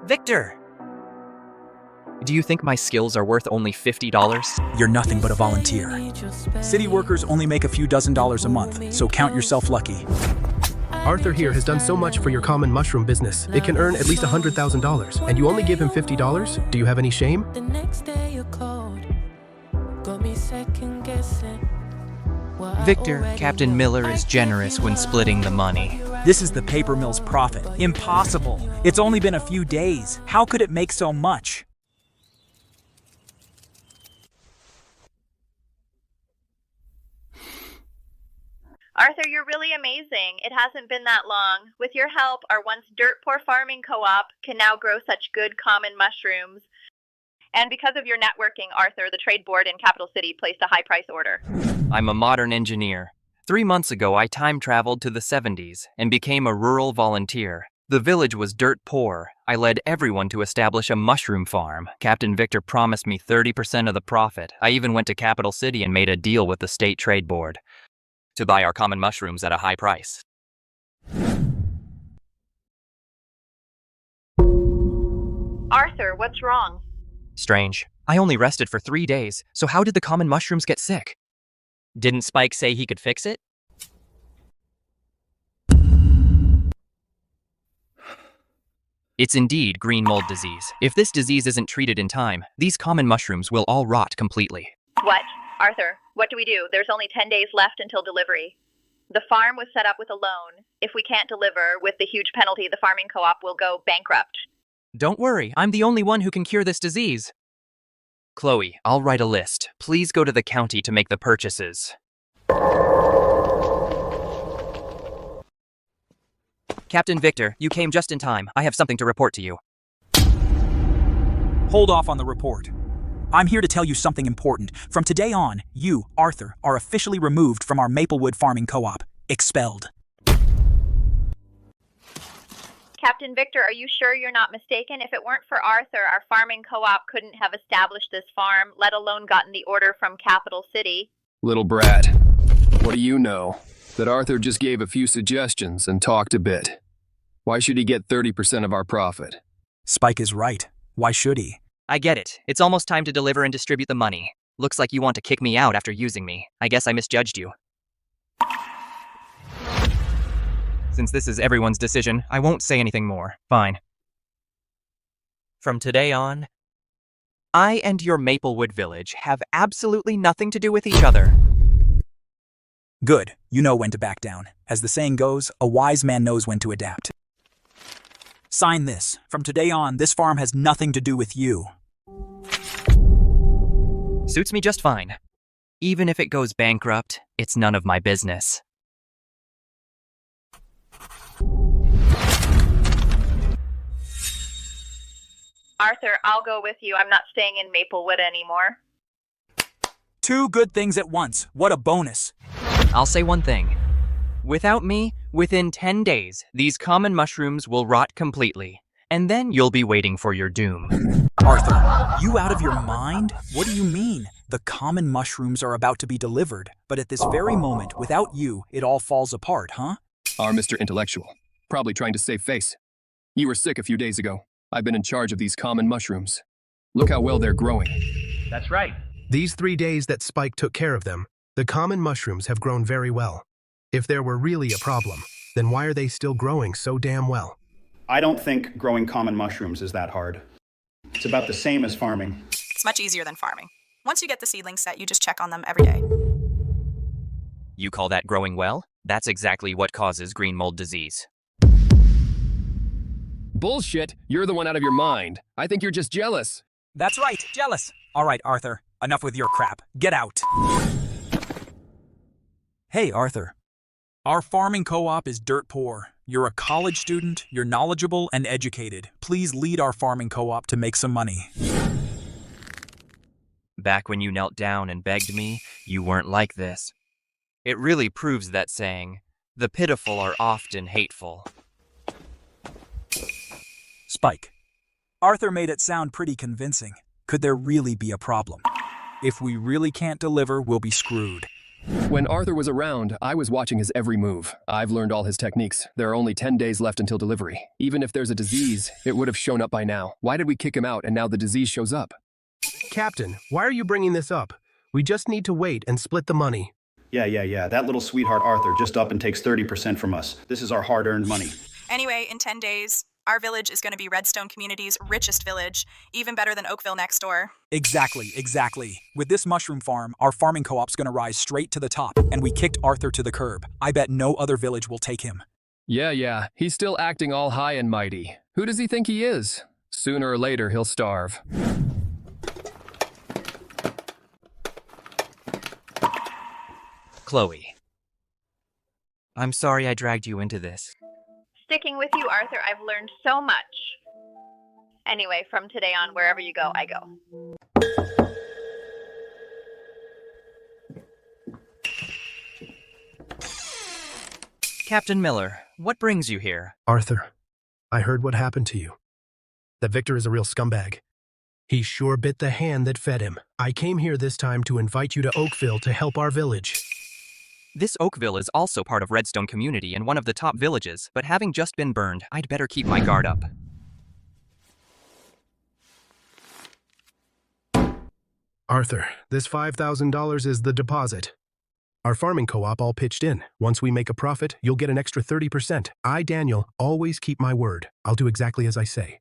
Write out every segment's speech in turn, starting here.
Victor! Do you think my skills are worth only $50? You're nothing but a volunteer. City workers only make a few dollars a month, so count yourself lucky. Arthur here has done so much for your common mushroom business. It can earn at least $100,000, and you only give him $50? Do you have any shame? The next day you called, got me second guessing. Victor, Captain Miller is generous when splitting the money. This is the paper mill's profit. Impossible. It's only been a few days. How could it make so much? Arthur, you're really amazing. It hasn't been that long. With your help, our once dirt-poor farming co-op can now grow such good common mushrooms. And because of your networking, Arthur, the trade board in Capital City placed a high price order. I'm a modern engineer. 3 months ago, I time traveled to the 70s and became a rural volunteer. The village was dirt poor. I led everyone to establish a mushroom farm. Captain Victor promised me 30% of the profit. I even went to Capital City and made a deal with the state trade board to buy our common mushrooms at a high price. Arthur, what's wrong? Strange. I only rested for 3 days, so how did the common mushrooms get sick? Didn't Spike say he could fix it? It's indeed green mold disease. If this disease isn't treated in time, these common mushrooms will all rot completely. What? Arthur, what do we do? There's only 10 days left until delivery. The farm was set up with a loan. If we can't deliver with the huge penalty, the farming co-op will go bankrupt. Don't worry, I'm the only one who can cure this disease. Chloe, I'll write a list. Please go to the county to make the purchases. Captain Victor, you came just in time. I have something to report to you. Hold off on the report. I'm here to tell you something important. From today on, you, Arthur, are officially removed from our Maplewood Farming Co-op. Expelled. Captain Victor, are you sure you're not mistaken? If it weren't for Arthur, our farming co-op couldn't have established this farm, let alone gotten the order from Capital City. Little brat, what do you know? That Arthur just gave a few suggestions and talked a bit. Why should he get 30% of our profit? Spike is right. Why should he? I get it. It's almost time to deliver and distribute the money. Looks like you want to kick me out after using me. I guess I misjudged you. Since this is everyone's decision, I won't say anything more. Fine. From today on, I and your Maplewood village have absolutely nothing to do with each other. Good. You know when to back down. As the saying goes, a wise man knows when to adapt. Sign this. From today on, this farm has nothing to do with you. Suits me just fine. Even if it goes bankrupt, it's none of my business. Arthur, I'll go with you. I'm not staying in Maplewood anymore. 2 good things at once. What a bonus. I'll say one thing. Without me, within 10 days, these common mushrooms will rot completely. And then you'll be waiting for your doom. Arthur, you out of your mind? What do you mean? The common mushrooms are about to be delivered, but at this very moment, without you, it all falls apart, huh? Our Mr. Intellectual, probably trying to save face. You were sick a few days ago. I've been in charge of these common mushrooms. Look how well they're growing. That's right. These 3 days that Spike took care of them, the common mushrooms have grown very well. If there were really a problem, then why are they still growing so damn well? I don't think growing common mushrooms is that hard. It's about the same as farming. It's much easier than farming. Once you get the seedlings set, you just check on them every day. You call that growing well? That's exactly what causes green mold disease. Bullshit! You're the one out of your mind. I think you're just jealous. That's right, jealous. All right, Arthur, enough with your crap. Get out. Hey, Arthur. Our farming co-op is dirt poor. You're a college student, you're knowledgeable and educated. Please lead our farming co-op to make some money. Back when you knelt down and begged me, you weren't like this. It really proves that saying, the pitiful are often hateful. Spike. Arthur made it sound pretty convincing. Could there really be a problem? If we really can't deliver, we'll be screwed. When Arthur was around, I was watching his every move. I've learned all his techniques. There are only 10 days left until delivery. Even if there's a disease, it would have shown up by now. Why did we kick him out and now the disease shows up? Captain, why are you bringing this up? We just need to wait and split the money. Yeah. That little sweetheart Arthur just up and takes 30% from us. This is our hard-earned money. Anyway, in 10 days, our village is going to be Redstone Community's richest village, even better than Oakville next door. Exactly. With this mushroom farm, our farming co-op's gonna rise straight to the top, and we kicked Arthur to the curb. I bet no other village will take him. Yeah, he's still acting all high and mighty. Who does he think he is? Sooner or later, he'll starve. Chloe. I'm sorry I dragged you into this. Sticking with you, Arthur, I've learned so much. Anyway, from today on, wherever you go, I go. Captain Miller, what brings you here? Arthur, I heard what happened to you. That Victor is a real scumbag. He sure bit the hand that fed him. I came here this time to invite you to Oakville to help our village. This Oakville is also part of Redstone Community and one of the top villages, but having just been burned, I'd better keep my guard up. Arthur, this $5,000 is the deposit. Our farming co-op all pitched in. Once we make a profit, you'll get an extra 30%. I, Daniel, always keep my word. I'll do exactly as I say.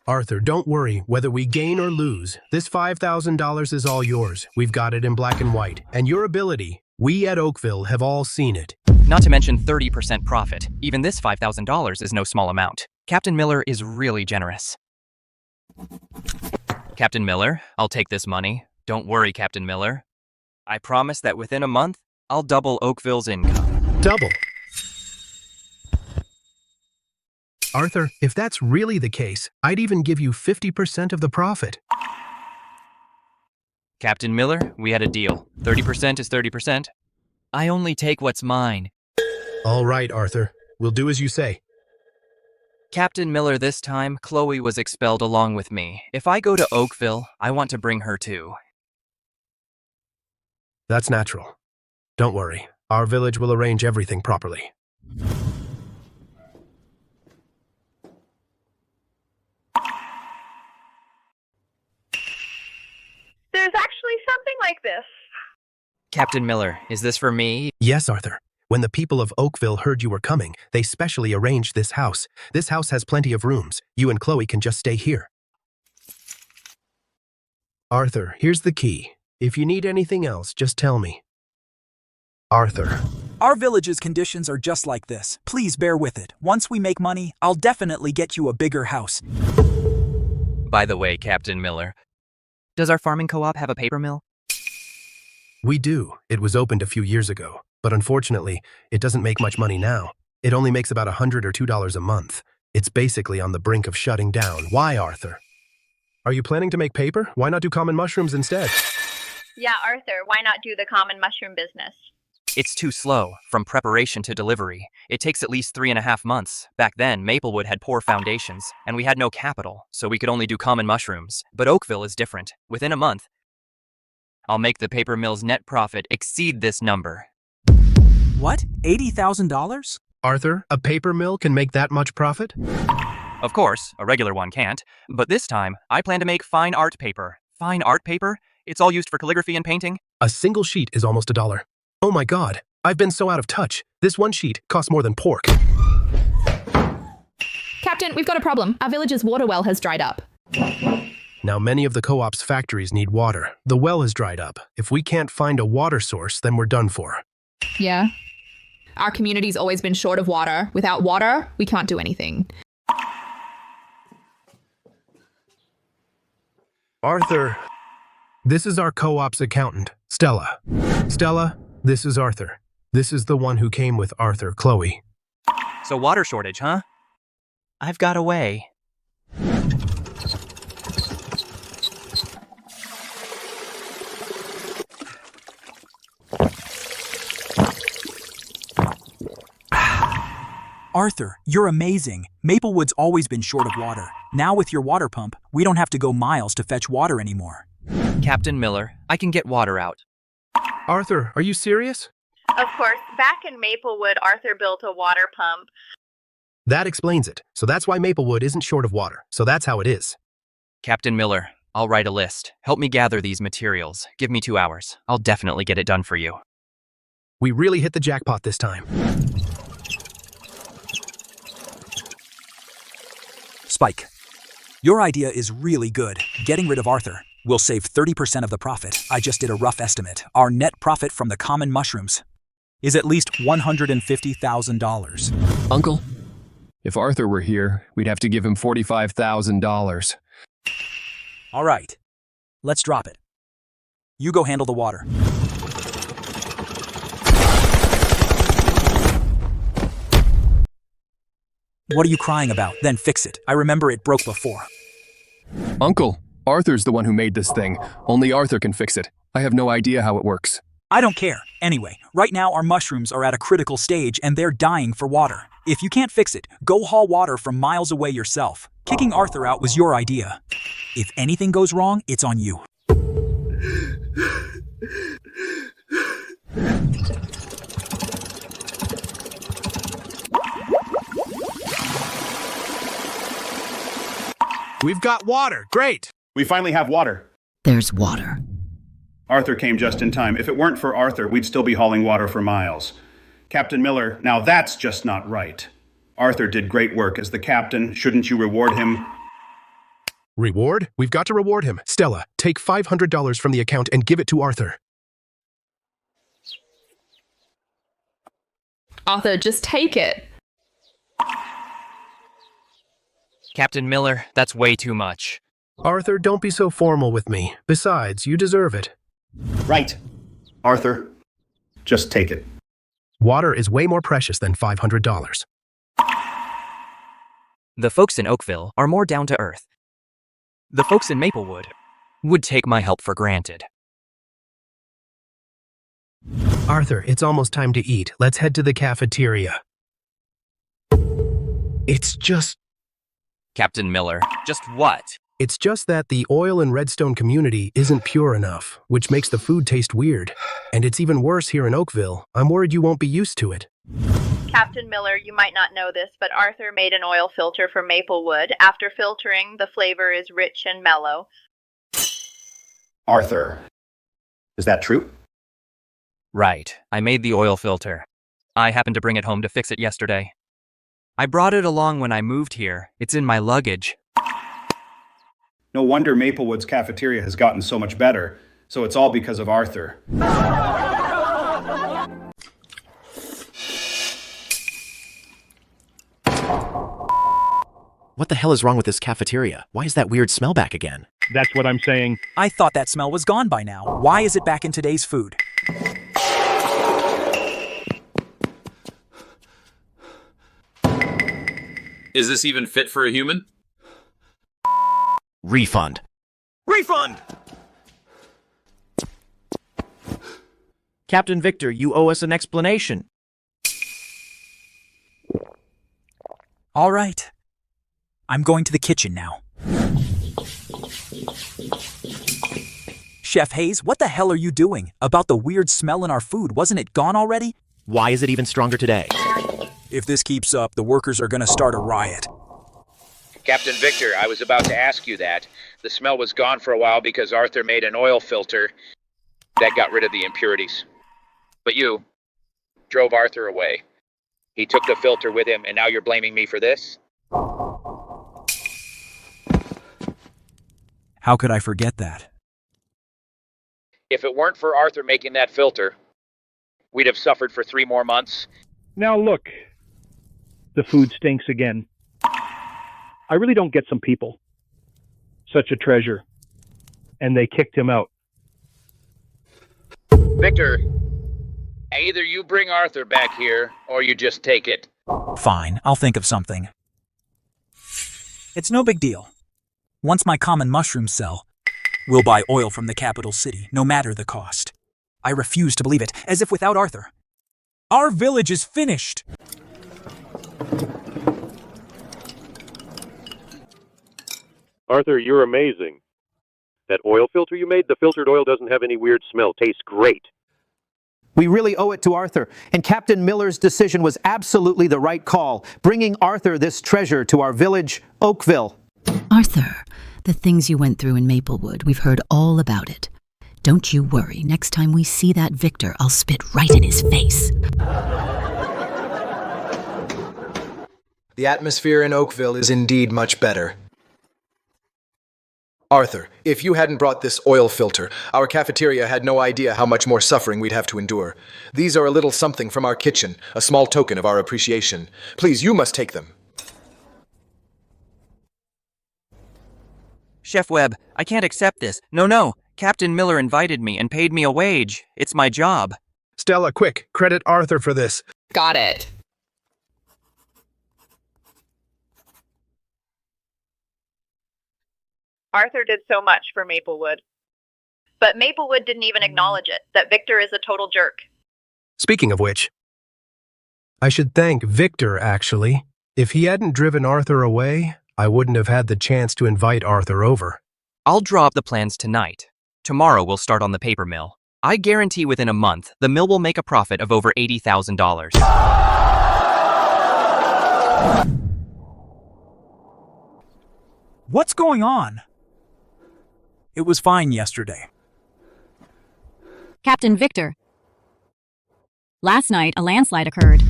Arthur, don't worry. Whether we gain or lose, this $5,000 is all yours. We've got it in black and white. And your ability, we at Oakville have all seen it. Not to mention 30% profit. Even this $5,000 is no small amount. Captain Miller is really generous. Captain Miller, I'll take this money. Don't worry, Captain Miller. I promise that within a month, I'll double Oakville's income. Double. Arthur, if that's really the case, I'd even give you 50% of the profit. Captain Miller, we had a deal. 30% is 30%. I only take what's mine. All right, Arthur. We'll do as you say. Captain Miller, this time, Chloe was expelled along with me. If I go to Oakville, I want to bring her too. That's natural. Don't worry. Our village will arrange everything properly. There's actually something like this. Captain Miller, is this for me? Yes, Arthur. When the people of Oakville heard you were coming, they specially arranged this house. This house has plenty of rooms. You and Chloe can just stay here. Arthur, here's the key. If you need anything else, just tell me. Arthur. Our village's conditions are just like this. Please bear with it. Once we make money, I'll definitely get you a bigger house. By the way, Captain Miller, does our farming co-op have a paper mill? We do. It was opened a few years ago, but unfortunately, it doesn't make much money now. It only makes about $100 or $2 a month. It's basically on the brink of shutting down. Why, Arthur? Are you planning to make paper? Why not do common mushrooms instead? Yeah, Arthur, why not do the common mushroom business? It's too slow, from preparation to delivery. It takes at least 3.5 months. Back then, Maplewood had poor foundations, and we had no capital, so we could only do common mushrooms. But Oakville is different. Within a month, I'll make the paper mill's net profit exceed this number. What? $80,000? Arthur, a paper mill can make that much profit? Of course, a regular one can't. But this time, I plan to make fine art paper. Fine art paper? It's all used for calligraphy and painting? A single sheet is almost $1. Oh my God, I've been so out of touch. This one sheet costs more than pork. Captain, we've got a problem. Our village's water well has dried up. Now, many of the co-op's factories need water. The well has dried up. If we can't find a water source, then we're done for. Yeah. Our community's always been short of water. Without water, we can't do anything. Arthur, this is our co-op's accountant, Stella. Stella, this is Arthur. This is the one who came with Arthur, Chloe. So water shortage, huh? I've got a way. Arthur, you're amazing. Maplewood's always been short of water. Now with your water pump, we don't have to go miles to fetch water anymore. Captain Miller, I can get water out. Arthur, are you serious? Of course, back in Maplewood, Arthur built a water pump. That explains it. So that's why Maplewood isn't short of water. So that's how it is. Captain Miller, I'll write a list. Help me gather these materials. Give me 2 hours. I'll definitely get it done for you. We really hit the jackpot this time. Spike, your idea is really good. Getting rid of Arthur will save 30% of the profit. I just did a rough estimate. Our net profit from the common mushrooms is at least $150,000. Uncle, if Arthur were here, we'd have to give him $45,000. All right, let's drop it. You go handle the water. What are you crying about? Then fix it. I remember it broke before. Uncle, Arthur's the one who made this thing. Only Arthur can fix it. I have no idea how it works. I don't care. Anyway, right now our mushrooms are at a critical stage and they're dying for water. If you can't fix it, go haul water from miles away yourself. Kicking Arthur out was your idea. If anything goes wrong, it's on you. We've got water. Great. We finally have water. There's water. Arthur came just in time. If it weren't for Arthur, we'd still be hauling water for miles. Captain Miller, now that's just not right. Arthur did great work as the captain. Shouldn't you reward him? Reward? We've got to reward him. Stella, take $500 from the account and give it to Arthur. Arthur, just take it. Captain Miller, that's way too much. Arthur, don't be so formal with me. Besides, you deserve it. Right. Arthur, just take it. Water is way more precious than $500. The folks in Oakville are more down to earth. The folks in Maplewood would take my help for granted. Arthur, it's almost time to eat. Let's head to the cafeteria. It's just Captain Miller, just what? It's just that the oil in Redstone community isn't pure enough, which makes the food taste weird. And it's even worse here in Oakville. I'm worried you won't be used to it. Captain Miller, you might not know this, but Arthur made an oil filter for Maplewood. After filtering, the flavor is rich and mellow. Arthur, is that true? Right, I made the oil filter. I happened to bring it home to fix it yesterday. I brought it along when I moved here. It's in my luggage. No wonder Maplewood's cafeteria has gotten so much better. So it's all because of Arthur. What the hell is wrong with this cafeteria? Why is that weird smell back again? That's what I'm saying. I thought that smell was gone by now. Why is it back in today's food? Is this even fit for a human? Refund. Refund! Captain Victor, you owe us an explanation. All right. I'm going to the kitchen now. Chef Hayes, what the hell are you doing? About the weird smell in our food, wasn't it gone already? Why is it even stronger today? If this keeps up, the workers are going to start a riot. Captain Victor, I was about to ask you that. The smell was gone for a while because Arthur made an oil filter that got rid of the impurities. But you drove Arthur away. He took the filter with him, and now you're blaming me for this? How could I forget that? If it weren't for Arthur making that filter, we'd have suffered for 3 more months. Now look, the food stinks again. I really don't get some people. Such a treasure. And they kicked him out. Victor, either you bring Arthur back here, or you just take it. Fine, I'll think of something. It's no big deal. Once my common mushrooms sell, we'll buy oil from the capital city, no matter the cost. I refuse to believe it, as if without Arthur, our village is finished. Arthur, you're amazing. That oil filter you made, the filtered oil doesn't have any weird smell. Tastes great. We really owe it to Arthur, and Captain Miller's decision was absolutely the right call, bringing Arthur this treasure to our village, Oakville. Arthur, the things you went through in Maplewood, we've heard all about it. Don't you worry, next time we see that Victor, I'll spit right in his face. The atmosphere in Oakville is indeed much better. Arthur, if you hadn't brought this oil filter, our cafeteria had no idea how much more suffering we'd have to endure. These are a little something from our kitchen, a small token of our appreciation. Please, you must take them. Chef Webb, I can't accept this. No. Captain Miller invited me and paid me a wage. It's my job. Stella, quick, credit Arthur for this. Got it. Arthur did so much for Maplewood. But Maplewood didn't even acknowledge it, that Victor is a total jerk. Speaking of which, I should thank Victor, actually. If he hadn't driven Arthur away, I wouldn't have had the chance to invite Arthur over. I'll draw up the plans tonight. Tomorrow we'll start on the paper mill. I guarantee within a month, the mill will make a profit of over $80,000. What's going on? It was fine yesterday. Captain Victor. Last night, a landslide occurred.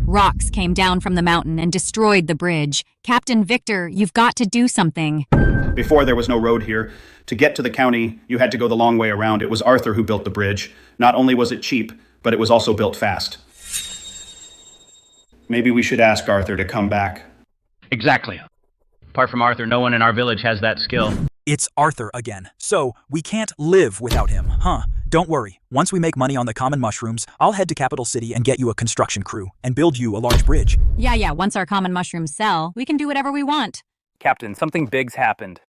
Rocks came down from the mountain and destroyed the bridge. Captain Victor, you've got to do something. Before, there was no road here. To get to the county, you had to go the long way around. It was Arthur who built the bridge. Not only was it cheap, but it was also built fast. Maybe we should ask Arthur to come back. Exactly. Apart from Arthur, no one in our village has that skill. It's Arthur again, so we can't live without him, huh? Don't worry, once we make money on the common mushrooms, I'll head to Capital City and get you a construction crew and build you a large bridge. Yeah, once our common mushrooms sell, we can do whatever we want. Captain, something big's happened.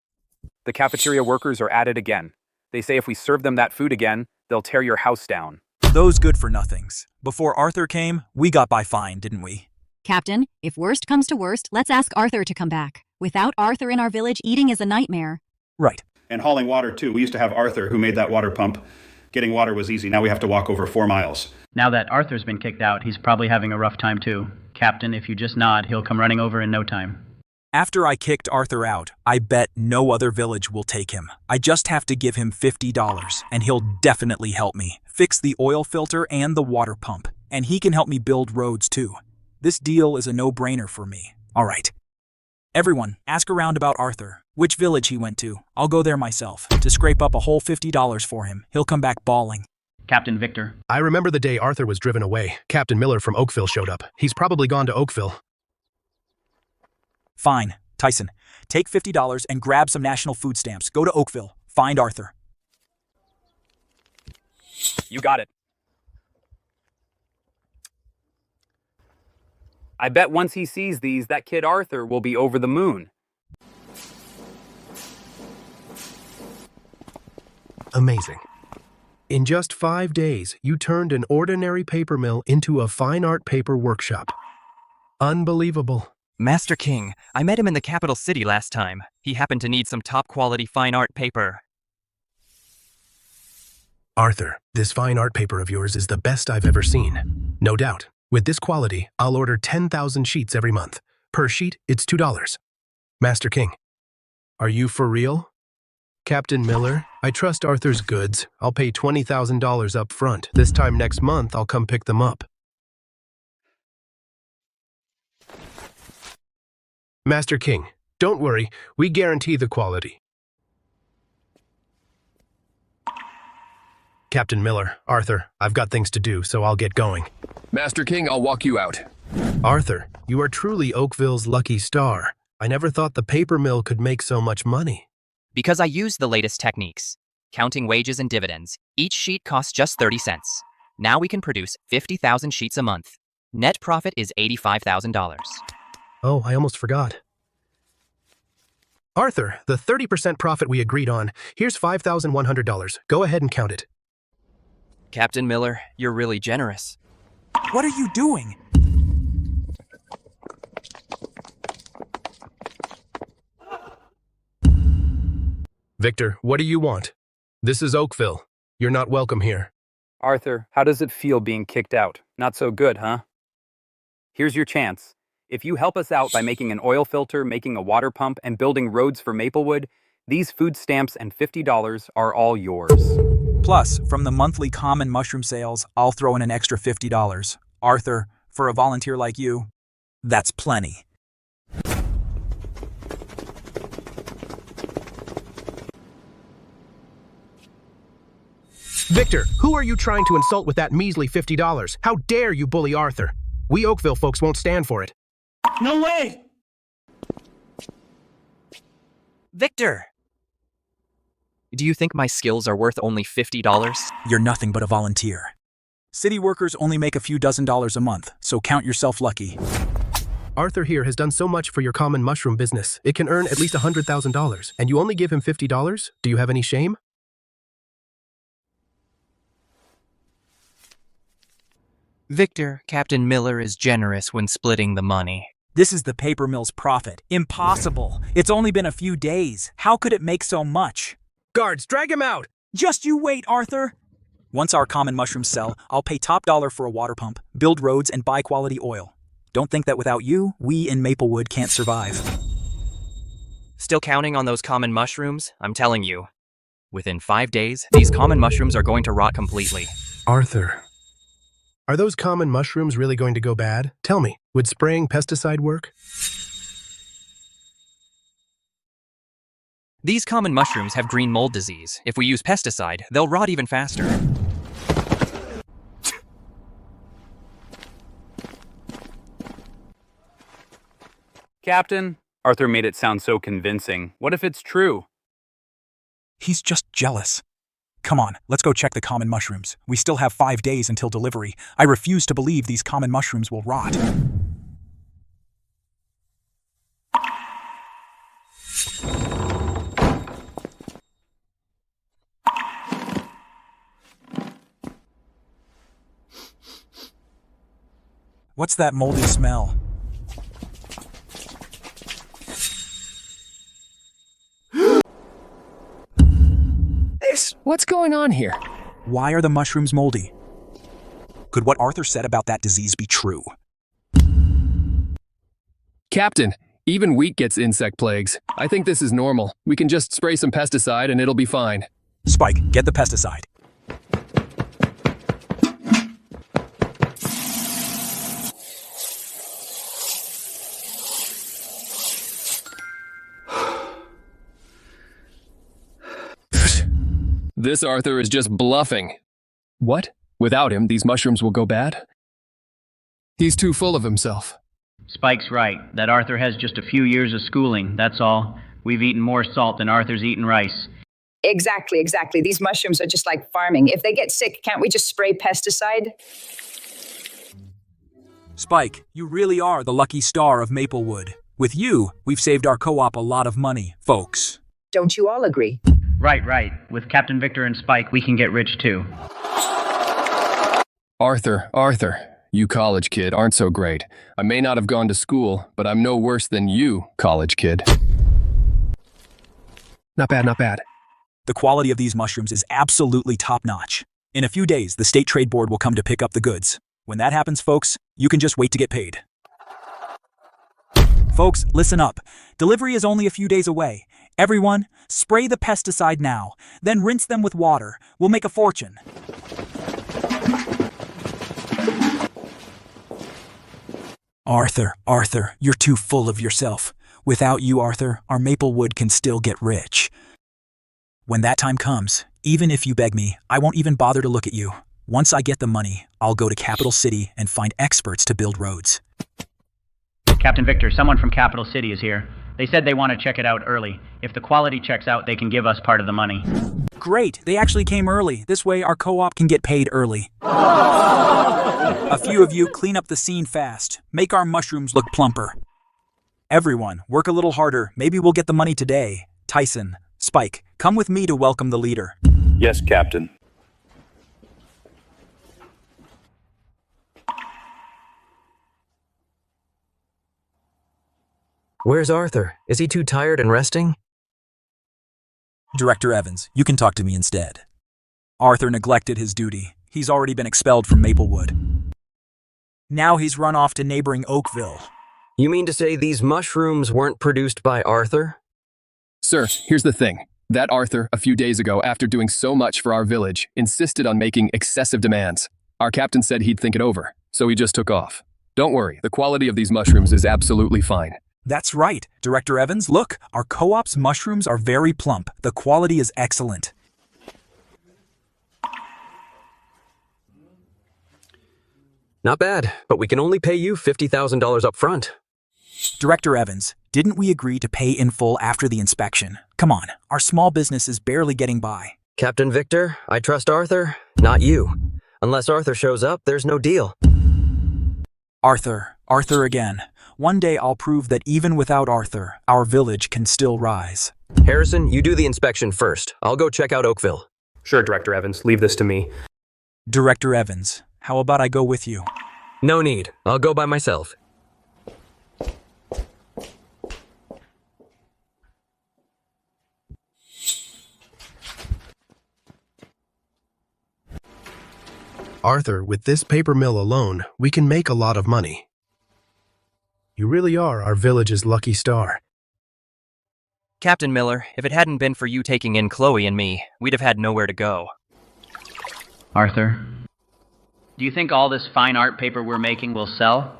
The cafeteria workers are at it again. They say if we serve them that food again, they'll tear your house down. Those good-for-nothings. Before Arthur came, we got by fine, didn't we? Captain, if worst comes to worst, let's ask Arthur to come back. Without Arthur in our village, eating is a nightmare. Right. And hauling water, too. We used to have Arthur who made that water pump. Getting water was easy. Now we have to walk over 4 miles. Now that Arthur's been kicked out, he's probably having a rough time too. Captain, if you just nod, he'll come running over in no time. After I kicked Arthur out, I bet no other village will take him. I just have to give him $50, and he'll definitely help me fix the oil filter and the water pump. And he can help me build roads, too. This deal is a no-brainer for me. All right. Everyone, ask around about Arthur. Which village he went to. I'll go there myself to scrape up a whole $50 for him. He'll come back bawling. Captain Victor. I remember the day Arthur was driven away. Captain Miller from Oakville showed up. He's probably gone to Oakville. Fine. Tyson, take $50 and grab some national food stamps. Go to Oakville. Find Arthur. You got it. I bet once he sees these, that kid Arthur will be over the moon. Amazing. In just 5 days, you turned an ordinary paper mill into a fine art paper workshop. Unbelievable. Master King, I met him in the capital city last time. He happened to need some top-quality fine art paper. Arthur, this fine art paper of yours is the best I've ever seen. No doubt. With this quality, I'll order 10,000 sheets every month. Per sheet, it's $2. Master King, are you for real? Captain Miller, I trust Arthur's goods. I'll pay $20,000 up front. This time next month, I'll come pick them up. Master King, don't worry. We guarantee the quality. Captain Miller, Arthur, I've got things to do, so I'll get going. Master King, I'll walk you out. Arthur, you are truly Oakville's lucky star. I never thought the paper mill could make so much money. Because I used the latest techniques. Counting wages and dividends, each sheet costs just 30 cents. Now we can produce 50,000 sheets a month. Net profit is $85,000. Oh, I almost forgot. Arthur, the 30% profit we agreed on. Here's $5,100. Go ahead and count it. Captain Miller, you're really generous. What are you doing? Victor, what do you want? This is Oakville. You're not welcome here. Arthur, how does it feel being kicked out? Not so good, huh? Here's your chance. If you help us out by making an oil filter, making a water pump, and building roads for Maplewood, these food stamps and $50 are all yours. Plus, from the monthly common mushroom sales, I'll throw in an extra $50. Arthur, for a volunteer like you, that's plenty. Victor, who are you trying to insult with that measly $50? How dare you bully Arthur? We Oakville folks won't stand for it. No way! Victor! Do you think my skills are worth only $50? You're nothing but a volunteer. City workers only make a few dollars a month, so count yourself lucky. Arthur here has done so much for your common mushroom business. It can earn at least $100,000, and you only give him $50? Do you have any shame? Victor, Captain Miller is generous when splitting the money. This is the paper mill's profit. Impossible. It's only been a few days. How could it make so much? Guards, drag him out! Just you wait, Arthur! Once our common mushrooms sell, I'll pay top dollar for a water pump, build roads, and buy quality oil. Don't think that without you, we in Maplewood can't survive. Still counting on those common mushrooms? I'm telling you. Within 5 days, these common mushrooms are going to rot completely. Arthur, are those common mushrooms really going to go bad? Tell me, would spraying pesticide work? These common mushrooms have green mold disease. If we use pesticide, they'll rot even faster. Captain, Arthur made it sound so convincing. What if it's true? He's just jealous. Come on, let's go check the common mushrooms. We still have 5 days until delivery. I refuse to believe these common mushrooms will rot. What's that moldy smell? What's going on here? Why are the mushrooms moldy? Could what Arthur said about that disease be true? Captain, even wheat gets insect plagues. I think this is normal. We can just spray some pesticide and it'll be fine. Spike, get the pesticide. This Arthur is just bluffing. What? Without him, these mushrooms will go bad? He's too full of himself. Spike's right. That Arthur has just a few years of schooling, that's all. We've eaten more salt than Arthur's eaten rice. Exactly. These mushrooms are just like farming. If they get sick, can't we just spray pesticide? Spike, you really are the lucky star of Maplewood. With you, we've saved our co-op a lot of money, folks. Don't you all agree? Right. With Captain Victor and Spike, we can get rich too. Arthur, you college kid aren't so great. I may not have gone to school, but I'm no worse than you, college kid. Not bad. The quality of these mushrooms is absolutely top-notch. In a few days, the State Trade Board will come to pick up the goods. When that happens, folks, you can just wait to get paid. Folks, listen up. Delivery is only a few days away. Everyone, spray the pesticide now, then rinse them with water. We'll make a fortune. Arthur, you're too full of yourself. Without you, Arthur, our Maplewood can still get rich. When that time comes, even if you beg me, I won't even bother to look at you. Once I get the money, I'll go to Capital City and find experts to build roads. Captain Victor, someone from Capital City is here. They said they want to check it out early. If the quality checks out, they can give us part of the money. Great, they actually came early. This way our co-op can get paid early. A few of you clean up the scene fast. Make our mushrooms look plumper. Everyone, work a little harder. Maybe we'll get the money today. Tyson, Spike, come with me to welcome the leader. Yes, Captain. Where's Arthur? Is he too tired and resting? Director Evans, you can talk to me instead. Arthur neglected his duty. He's already been expelled from Maplewood. Now he's run off to neighboring Oakville. You mean to say these mushrooms weren't produced by Arthur? Sir, here's the thing. That Arthur, a few days ago, after doing so much for our village, insisted on making excessive demands. Our captain said he'd think it over, so he just took off. Don't worry, the quality of these mushrooms is absolutely fine. That's right, Director Evans. Look, our co-op's mushrooms are very plump. The quality is excellent. Not bad, but we can only pay you $50,000 up front. Director Evans, didn't we agree to pay in full after the inspection? Come on, our small business is barely getting by. Captain Victor, I trust Arthur, not you. Unless Arthur shows up, there's no deal. Arthur again. One day I'll prove that even without Arthur, our village can still rise. Harrison, you do the inspection first. I'll go check out Oakville. Sure, Director Evans. Leave this to me. Director Evans, how about I go with you? No need. I'll go by myself. Arthur, with this paper mill alone, we can make a lot of money. You really are our village's lucky star. Captain Miller, if it hadn't been for you taking in Chloe and me, we'd have had nowhere to go. Arthur, do you think all this fine art paper we're making will sell?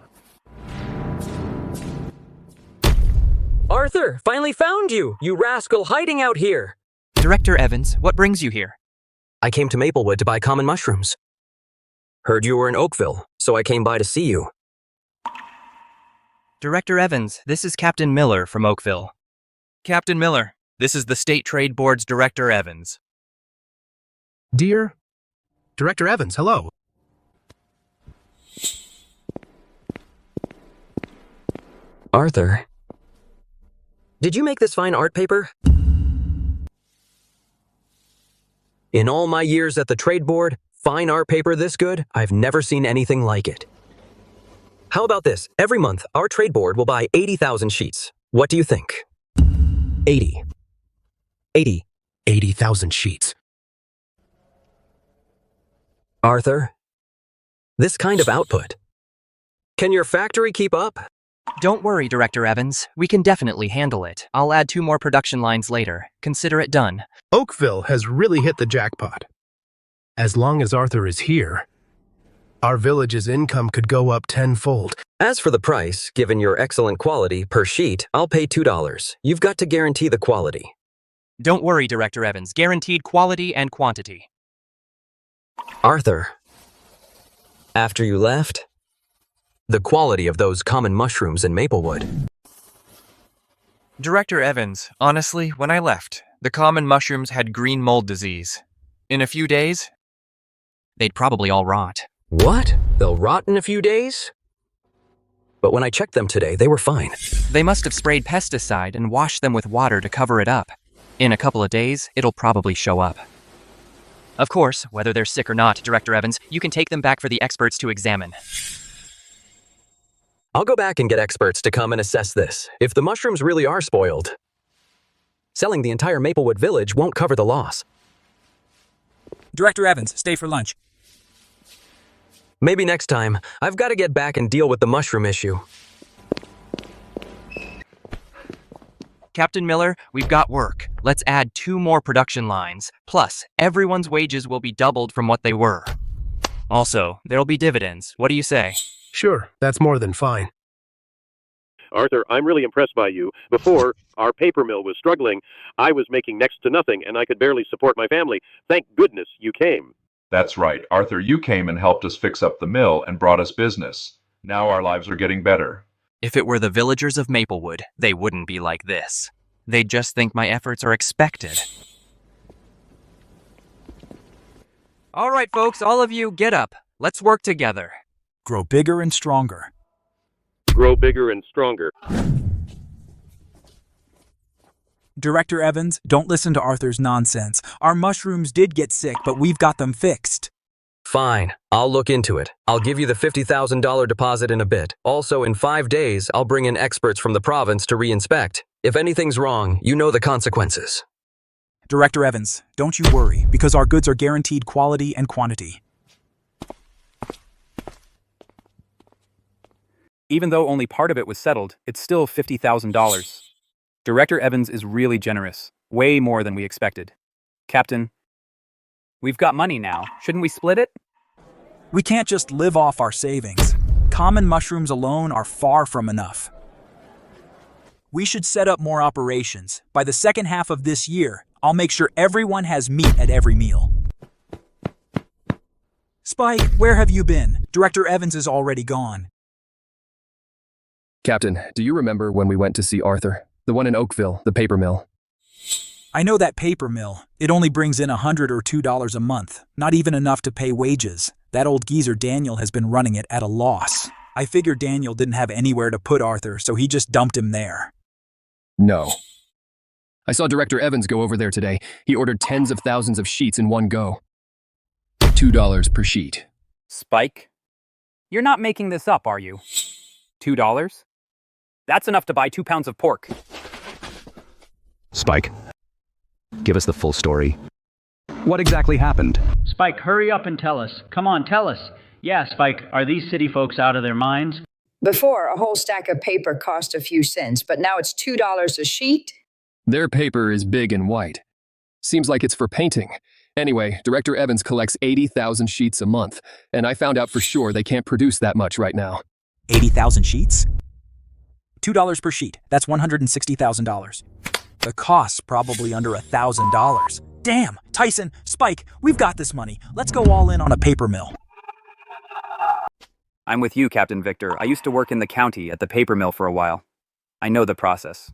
Arthur, finally found you, you rascal hiding out here. Director Evans, what brings you here? I came to Maplewood to buy common mushrooms. Heard you were in Oakville, so I came by to see you. Director Evans, this is Captain Miller from Oakville. Captain Miller, this is the State Trade Board's Director Evans. Dear Director Evans, hello. Arthur, did you make this fine art paper? In all my years at the Trade Board, fine art paper this good, I've never seen anything like it. How about this? Every month, our Trade Board will buy 80,000 sheets. What do you think? 80,000 sheets. Arthur, this kind of output. Can your factory keep up? Don't worry, Director Evans. We can definitely handle it. I'll add 2 more production lines later. Consider it done. Oakville has really hit the jackpot. As long as Arthur is here, our village's income could go up tenfold. As for the price, given your excellent quality per sheet, I'll pay $2. You've got to guarantee the quality. Don't worry, Director Evans. Guaranteed quality and quantity. Arthur, after you left, the quality of those common mushrooms in Maplewood. Director Evans, honestly, when I left, the common mushrooms had green mold disease. In a few days, they'd probably all rot. What? They'll rot in a few days? But when I checked them today, they were fine. They must have sprayed pesticide and washed them with water to cover it up. In a couple of days, it'll probably show up. Of course, whether they're sick or not, Director Evans, you can take them back for the experts to examine. I'll go back and get experts to come and assess this. If the mushrooms really are spoiled, selling the entire Maplewood village won't cover the loss. Director Evans, stay for lunch. Maybe next time. I've got to get back and deal with the mushroom issue. Captain Miller, we've got work. Let's add 2 more production lines. Plus, everyone's wages will be doubled from what they were. Also, there'll be dividends. What do you say? Sure, that's more than fine. Arthur, I'm really impressed by you. Before, our paper mill was struggling. I was making next to nothing, and I could barely support my family. Thank goodness you came. That's right. Arthur, you came and helped us fix up the mill and brought us business. Now our lives are getting better. If it were the villagers of Maplewood, they wouldn't be like this. They'd just think my efforts are expected. All right, folks, all of you, get up. Let's work together. Grow bigger and stronger. Grow bigger and stronger. Director Evans, don't listen to Arthur's nonsense. Our mushrooms did get sick, but we've got them fixed. Fine, I'll look into it. I'll give you the $50,000 deposit in a bit. Also, in 5 days, I'll bring in experts from the province to re-inspect. If anything's wrong, you know the consequences. Director Evans, don't you worry, because our goods are guaranteed quality and quantity. Even though only part of it was settled, it's still $50,000. Director Evans is really generous, way more than we expected. Captain, we've got money now. Shouldn't we split it? We can't just live off our savings. Common mushrooms alone are far from enough. We should set up more operations. By the second half of this year, I'll make sure everyone has meat at every meal. Spike, where have you been? Director Evans is already gone. Captain, do you remember when we went to see Arthur? The one in Oakville, the paper mill. I know that paper mill. It only brings in $100 or $2 a month, not even enough to pay wages. That old geezer Daniel has been running it at a loss. I figured Daniel didn't have anywhere to put Arthur, so he just dumped him there. No. I saw Director Evans go over there today. He ordered tens of thousands of sheets in one go. $2 per sheet. Spike? You're not making this up, are you? $2? That's enough to buy 2 pounds of pork. Spike, give us the full story. What exactly happened? Spike, hurry up and tell us. Come on, tell us. Yeah, Spike, are these city folks out of their minds? Before, a whole stack of paper cost a few cents, but now it's $2 a sheet? Their paper is big and white. Seems like it's for painting. Anyway, Director Evans collects 80,000 sheets a month, and I found out for sure they can't produce that much right now. 80,000 sheets? $2 per sheet. That's $160,000. The cost's probably under $1,000. Damn! Tyson, Spike, we've got this money. Let's go all in on a paper mill. I'm with you, Captain Victor. I used to work in the county at the paper mill for a while. I know the process.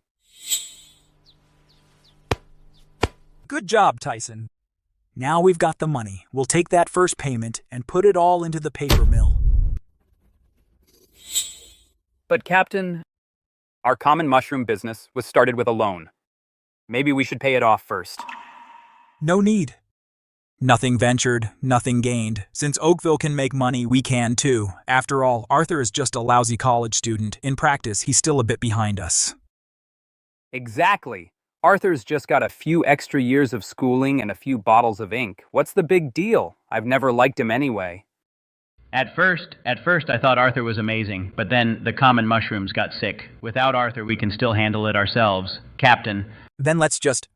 Good job, Tyson. Now we've got the money. We'll take that first payment and put it all into the paper mill. But Captain, our common mushroom business was started with a loan. Maybe we should pay it off first. No need. Nothing ventured, nothing gained. Since Oakville can make money, we can too. After all, Arthur is just a lousy college student. In practice, he's still a bit behind us. Exactly. Arthur's just got a few extra years of schooling and a few bottles of ink. What's the big deal? I've never liked him anyway. At first, I thought Arthur was amazing, but then the common mushrooms got sick. Without Arthur, we can still handle it ourselves. Captain. Then let's just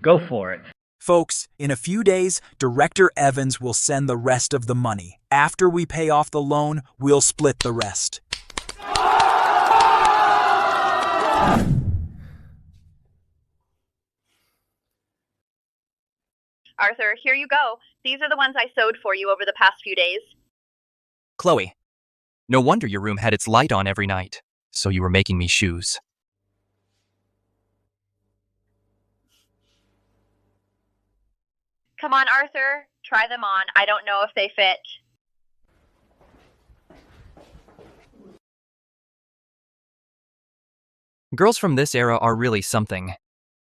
go for it. Folks, in a few days, Director Evans will send the rest of the money. After we pay off the loan, we'll split the rest. Arthur, here you go. These are the ones I sewed for you over the past few days. Chloe, no wonder your room had its light on every night. So you were making me shoes. Come on, Arthur. Try them on. I don't know if they fit. Girls from this era are really something.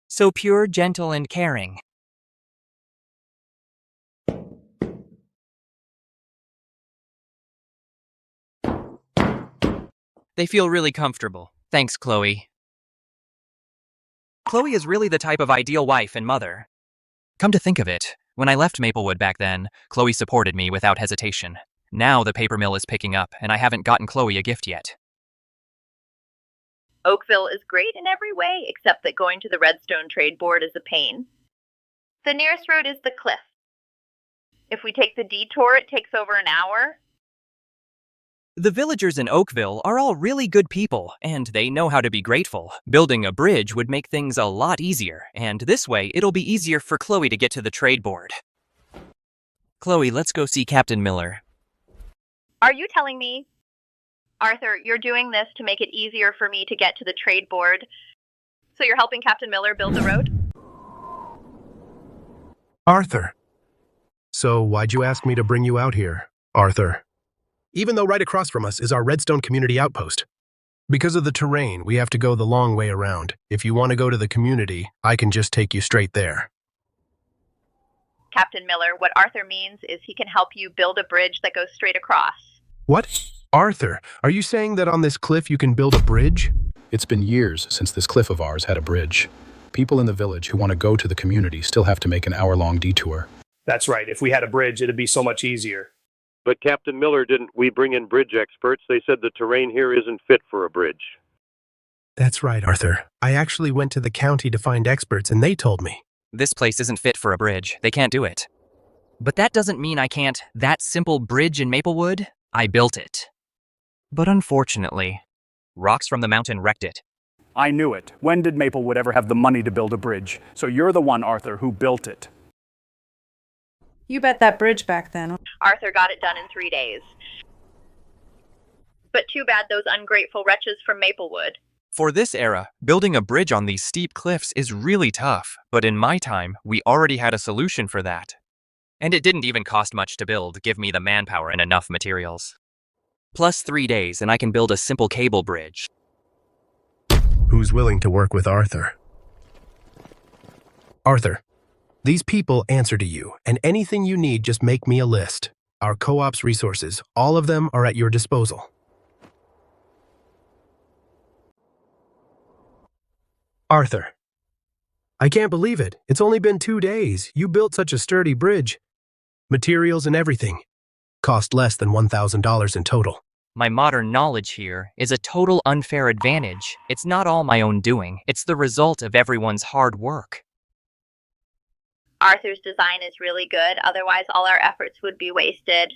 So pure, gentle, and caring. They feel really comfortable. Thanks, Chloe. Chloe is really the type of ideal wife and mother. Come to think of it, when I left Maplewood back then, Chloe supported me without hesitation. Now the paper mill is picking up, and I haven't gotten Chloe a gift yet. Oakville is great in every way, except that going to the Redstone Trade Board is a pain. The nearest road is the cliff. If we take the detour, it takes over an hour. The villagers in Oakville are all really good people, and they know how to be grateful. Building a bridge would make things a lot easier, and this way it'll be easier for Chloe to get to the trade board. Chloe, let's go see Captain Miller. Are you telling me, Arthur, you're doing this to make it easier for me to get to the trade board? So you're helping Captain Miller build the road? Arthur. So why'd you ask me to bring you out here, Arthur? Even though right across from us is our Redstone Community Outpost. Because of the terrain, we have to go the long way around. If you want to go to the community, I can just take you straight there. Captain Miller, what Arthur means is he can help you build a bridge that goes straight across. What? Arthur, are you saying that on this cliff you can build a bridge? It's been years since this cliff of ours had a bridge. People in the village who want to go to the community still have to make an hour-long detour. That's right. If we had a bridge, it'd be so much easier. But Captain Miller, didn't we bring in bridge experts? They said the terrain here isn't fit for a bridge. That's right, Arthur. I actually went to the county to find experts, and they told me. This place isn't fit for a bridge. They can't do it. But that doesn't mean I can't. That simple bridge in Maplewood, I built it. But unfortunately, rocks from the mountain wrecked it. I knew it. When did Maplewood ever have the money to build a bridge? So you're the one, Arthur, who built it. You bet that bridge back then. Arthur got it done in 3 days. But too bad those ungrateful wretches from Maplewood. For this era, building a bridge on these steep cliffs is really tough, but in my time, we already had a solution for that. And it didn't even cost much to build, give me the manpower and enough materials. Plus 3 days and I can build a simple cable bridge. Who's willing to work with Arthur? Arthur, these people answer to you, and anything you need, just make me a list. Our co-op's resources, all of them are at your disposal. Arthur, I can't believe it. It's only been 2 days. You built such a sturdy bridge. Materials and everything. Cost less than $1,000 in total. My modern knowledge here is a total unfair advantage. It's not all my own doing. It's the result of everyone's hard work. Arthur's design is really good, otherwise all our efforts would be wasted.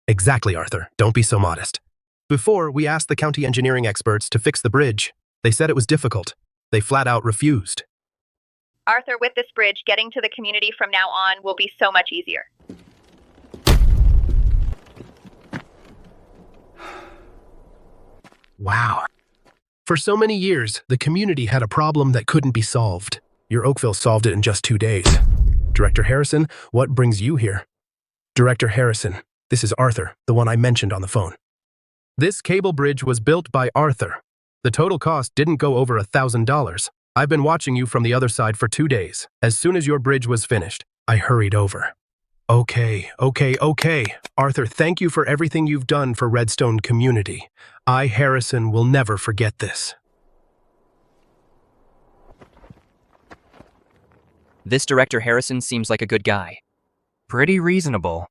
Exactly, Arthur. Don't be so modest. Before, we asked the county engineering experts to fix the bridge. They said it was difficult. They flat out refused. Arthur, with this bridge, getting to the community from now on will be so much easier. Wow. For so many years, the community had a problem that couldn't be solved. Your Oakville solved it in just 2 days. Director Harrison, what brings you here? Director Harrison, this is Arthur, the one I mentioned on the phone. This cable bridge was built by Arthur. The total cost didn't go over $1,000. I've been watching you from the other side for 2 days. As soon as your bridge was finished, I hurried over. Okay. Arthur, thank you for everything you've done for Redstone community. I, Harrison, will never forget this. This Director Harrison seems like a good guy. Pretty reasonable.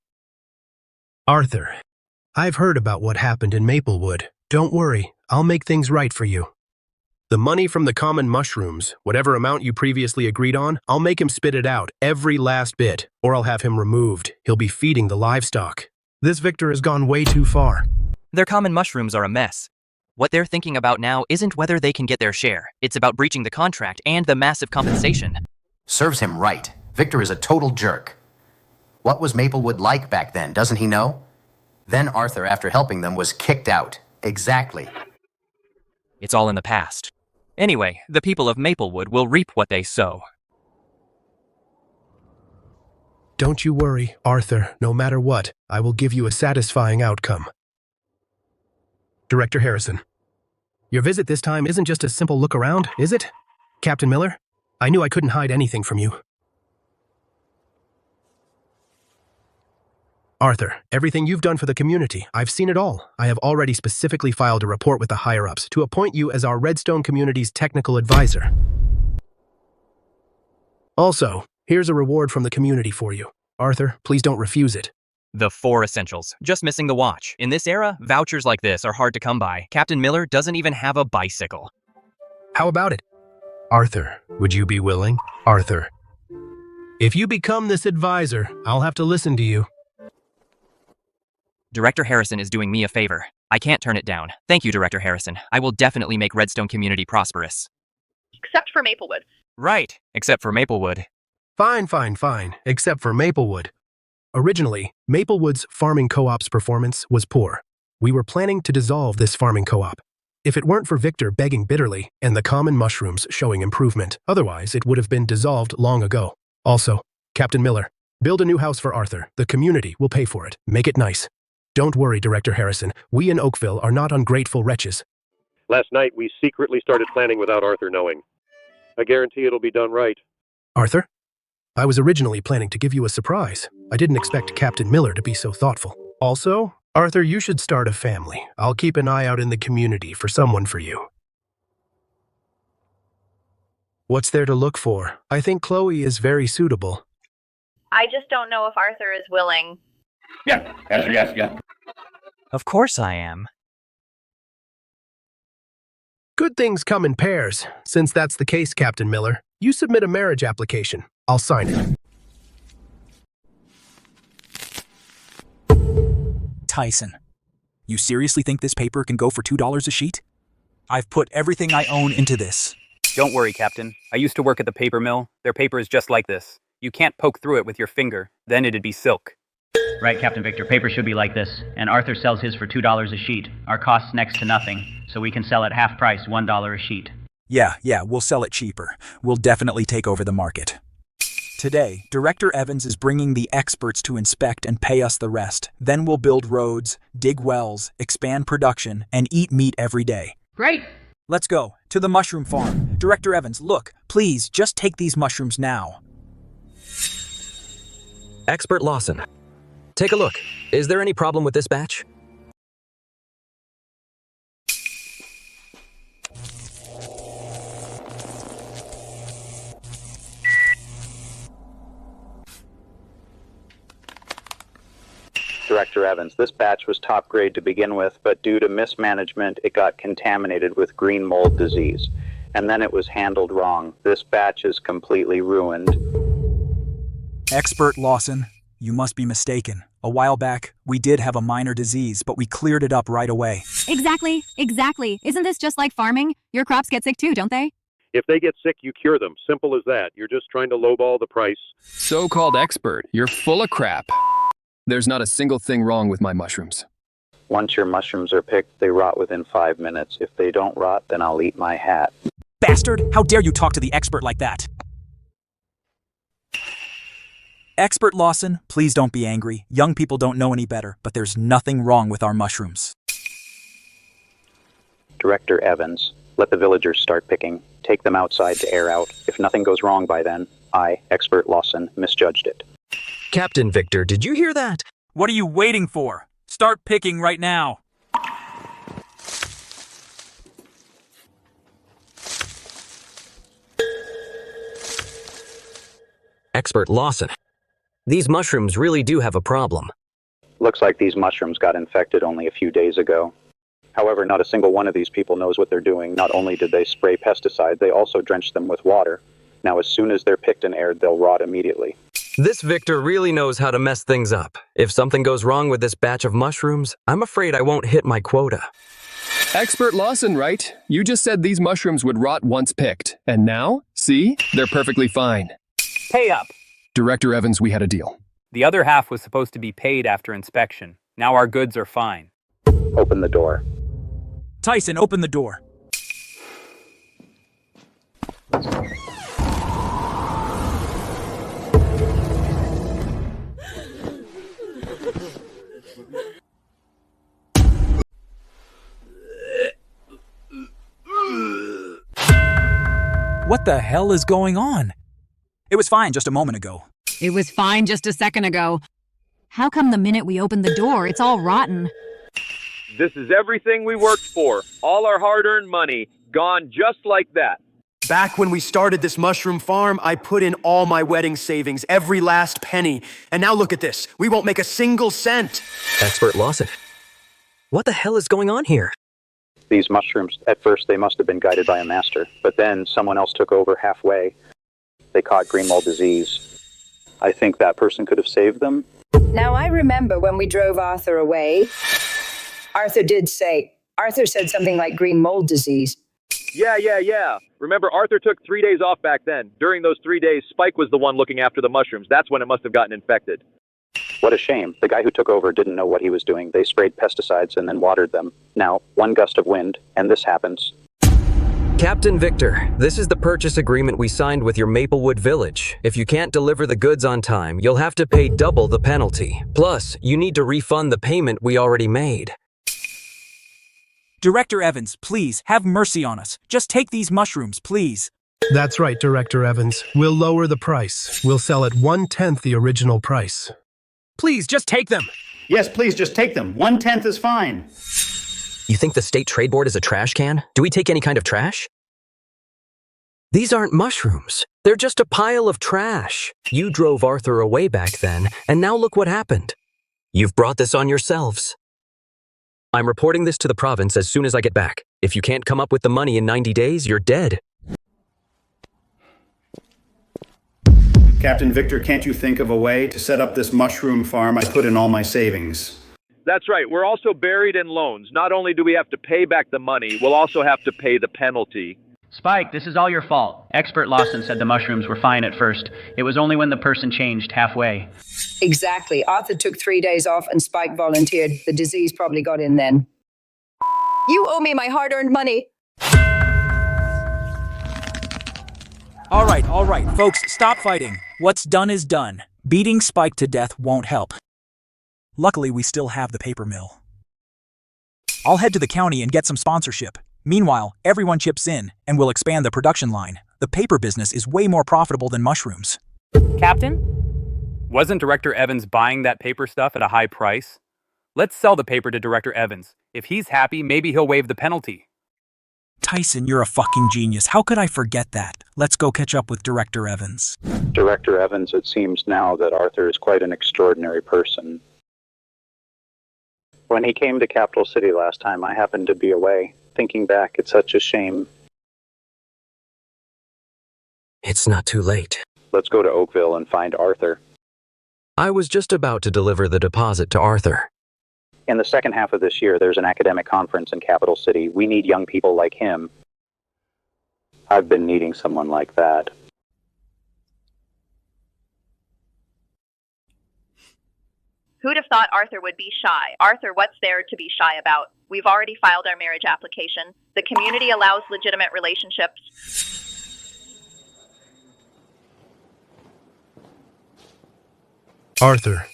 Arthur, I've heard about what happened in Maplewood. Don't worry, I'll make things right for you. The money from the common mushrooms, whatever amount you previously agreed on, I'll make him spit it out, every last bit, or I'll have him removed. He'll be feeding the livestock. This Victor has gone way too far. Their common mushrooms are a mess. What they're thinking about now isn't whether they can get their share. It's about breaching the contract and the massive compensation. Serves him right. Victor is a total jerk. What was Maplewood like back then, doesn't he know? Then Arthur, after helping them, was kicked out. Exactly. It's all in the past. Anyway, the people of Maplewood will reap what they sow. Don't you worry, Arthur. No matter what, I will give you a satisfying outcome. Director Harrison, your visit this time isn't just a simple look around, is it? Captain Miller, I knew I couldn't hide anything from you. Arthur, everything you've done for the community, I've seen it all. I have already specifically filed a report with the higher-ups to appoint you as our Redstone community's technical advisor. Also, here's a reward from the community for you. Arthur, please don't refuse it. The 4 essentials. Just missing the watch. In this era, vouchers like this are hard to come by. Captain Miller doesn't even have a bicycle. How about it? Arthur, would you be willing? Arthur, if you become this advisor, I'll have to listen to you. Director Harrison is doing me a favor. I can't turn it down. Thank you, Director Harrison. I will definitely make Redstone community prosperous. Except for Maplewood. Right, except for Maplewood. Fine. Except for Maplewood. Originally, Maplewood's farming co-op's performance was poor. We were planning to dissolve this farming co-op. If it weren't for Victor begging bitterly and the common mushrooms showing improvement, otherwise it would have been dissolved long ago. Also, Captain Miller, build a new house for Arthur. The community will pay for it. Make it nice. Don't worry, Director Harrison. We in Oakville are not ungrateful wretches. Last night, we secretly started planning without Arthur knowing. I guarantee it'll be done right. Arthur? I was originally planning to give you a surprise. I didn't expect Captain Miller to be so thoughtful. Also, Arthur, you should start a family. I'll keep an eye out in the community for someone for you. What's there to look for? I think Chloe is very suitable. I just don't know if Arthur is willing. Yes. Of course I am. Good things come in pairs. Since that's the case, Captain Miller, you submit a marriage application. I'll sign it. Tyson, you seriously think this paper can go for $2 a sheet? I've put everything I own into this. Don't worry, Captain. I used to work at the paper mill. Their paper is just like this. You can't poke through it with your finger. Then it'd be silk. Right, Captain Victor. Paper should be like this. And Arthur sells his for $2 a sheet. Our cost's next to nothing, so we can sell at half price, $1 a sheet. Yeah, we'll sell it cheaper. We'll definitely take over the market. Today, Director Evans is bringing the experts to inspect and pay us the rest. Then we'll build roads, dig wells, expand production, and eat meat every day. Great! Let's go, to the mushroom farm. Director Evans, look, please, just take these mushrooms now. Expert Lawson, take a look. Is there any problem with this batch? Director Evans, this batch was top grade to begin with, but due to mismanagement, it got contaminated with green mold disease. And then it was handled wrong. This batch is completely ruined. Expert Lawson, you must be mistaken. A while back, we did have a minor disease, but we cleared it up right away. Exactly. Isn't this just like farming? Your crops get sick too, don't they? If they get sick, you cure them. Simple as that. You're just trying to lowball the price. So-called expert, you're full of crap. There's not a single thing wrong with my mushrooms. Once your mushrooms are picked, they rot within 5 minutes. If they don't rot, then I'll eat my hat. Bastard! How dare you talk to the expert like that? Expert Lawson, please don't be angry. Young people don't know any better, but there's nothing wrong with our mushrooms. Director Evans, let the villagers start picking. Take them outside to air out. If nothing goes wrong by then, I, Expert Lawson, misjudged it. Captain Victor, did you hear that? What are you waiting for? Start picking right now. Expert Lawson, these mushrooms really do have a problem. Looks like these mushrooms got infected only a few days ago. However, not a single one of these people knows what they're doing. Not only did they spray pesticides, they also drenched them with water. Now, as soon as they're picked and aired, they'll rot immediately. This Victor really knows how to mess things up. If something goes wrong with this batch of mushrooms, I'm afraid I won't hit my quota. Expert Lawson, right? You just said these mushrooms would rot once picked. And now, see? They're perfectly fine. Pay up! Director Evans, we had a deal. The other half was supposed to be paid after inspection. Now our goods are fine. Open the door. Tyson, open the door. What the hell is going on? It was fine just a moment ago. It was fine just a second ago. How come the minute we opened the door, it's all rotten? This is everything we worked for. All our hard-earned money, gone just like that. Back when we started this mushroom farm, I put in all my wedding savings, every last penny. And now look at this. We won't make a single cent. Expert Lawson, what the hell is going on here? These mushrooms, at first they must have been guided by a master, but then someone else took over halfway. They caught green mold disease. I think that person could have saved them. Now, I remember when we drove Arthur away, Arthur said something like green mold disease. Yeah. Remember, Arthur took 3 days off back then. During those 3 days, Spike was the one looking after the mushrooms. That's when it must have gotten infected. What a shame. The guy who took over didn't know what he was doing. They sprayed pesticides and then watered them. Now, one gust of wind, and this happens. Captain Victor, this is the purchase agreement we signed with your Maplewood village. If you can't deliver the goods on time, you'll have to pay double the penalty. Plus, you need to refund the payment we already made. Director Evans, please, have mercy on us. Just take these mushrooms, please. That's right, Director Evans. We'll lower the price. We'll sell at 1/10 the original price. Please, just take them. Yes, please, just take them. 1/10 is fine. You think the state trade board is a trash can? Do we take any kind of trash? These aren't mushrooms. They're just a pile of trash. You drove Arthur away back then, and now look what happened. You've brought this on yourselves. I'm reporting this to the province as soon as I get back. If you can't come up with the money in 90 days, you're dead. Captain Victor, can't you think of a way to set up this mushroom farm I put in all my savings? That's right. We're also buried in loans. Not only do we have to pay back the money, we'll also have to pay the penalty. Spike, this is all your fault. Expert Lawson said the mushrooms were fine at first. It was only when the person changed halfway. Exactly. Arthur took 3 days off and Spike volunteered. The disease probably got in then. You owe me my hard-earned money. All right, folks, stop fighting. What's done is done. Beating Spike to death won't help. Luckily, we still have the paper mill. I'll head to the county and get some sponsorship. Meanwhile, everyone chips in, and we'll expand the production line. The paper business is way more profitable than mushrooms. Captain? Wasn't Director Evans buying that paper stuff at a high price? Let's sell the paper to Director Evans. If he's happy, maybe he'll waive the penalty. Tyson, you're a fucking genius. How could I forget that? Let's go catch up with Director Evans. Director Evans, it seems now that Arthur is quite an extraordinary person. When he came to Capital City last time, I happened to be away. Thinking back, it's such a shame. It's not too late. Let's go to Oakville and find Arthur. I was just about to deliver the deposit to Arthur. In the second half of this year, there's an academic conference in Capital City. We need young people like him. I've been needing someone like that. Who'd have thought Arthur would be shy? Arthur, what's there to be shy about? We've already filed our marriage application. The community allows legitimate relationships. Arthur,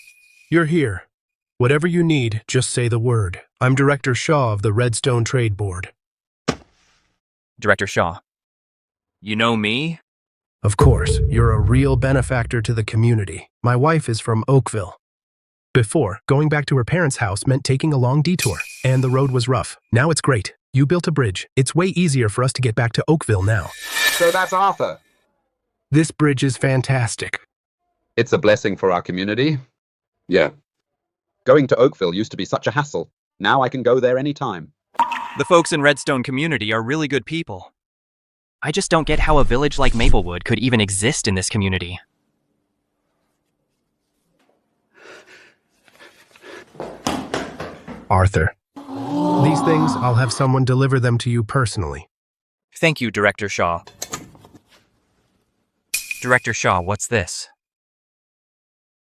you're here. Whatever you need, just say the word. I'm Director Shaw of the Redstone Trade Board. Director Shaw. You know me? Of course, you're a real benefactor to the community. My wife is from Oakville. Before, going back to her parents' house meant taking a long detour, and the road was rough. Now it's great. You built a bridge. It's way easier for us to get back to Oakville now. So that's Arthur. This bridge is fantastic. It's a blessing for our community. Yeah. Going to Oakville used to be such a hassle. Now I can go there anytime. The folks in Redstone community are really good people. I just don't get how a village like Maplewood could even exist in this community. Arthur. These things, I'll have someone deliver them to you personally. Thank you, Director Shaw. Director Shaw, what's this?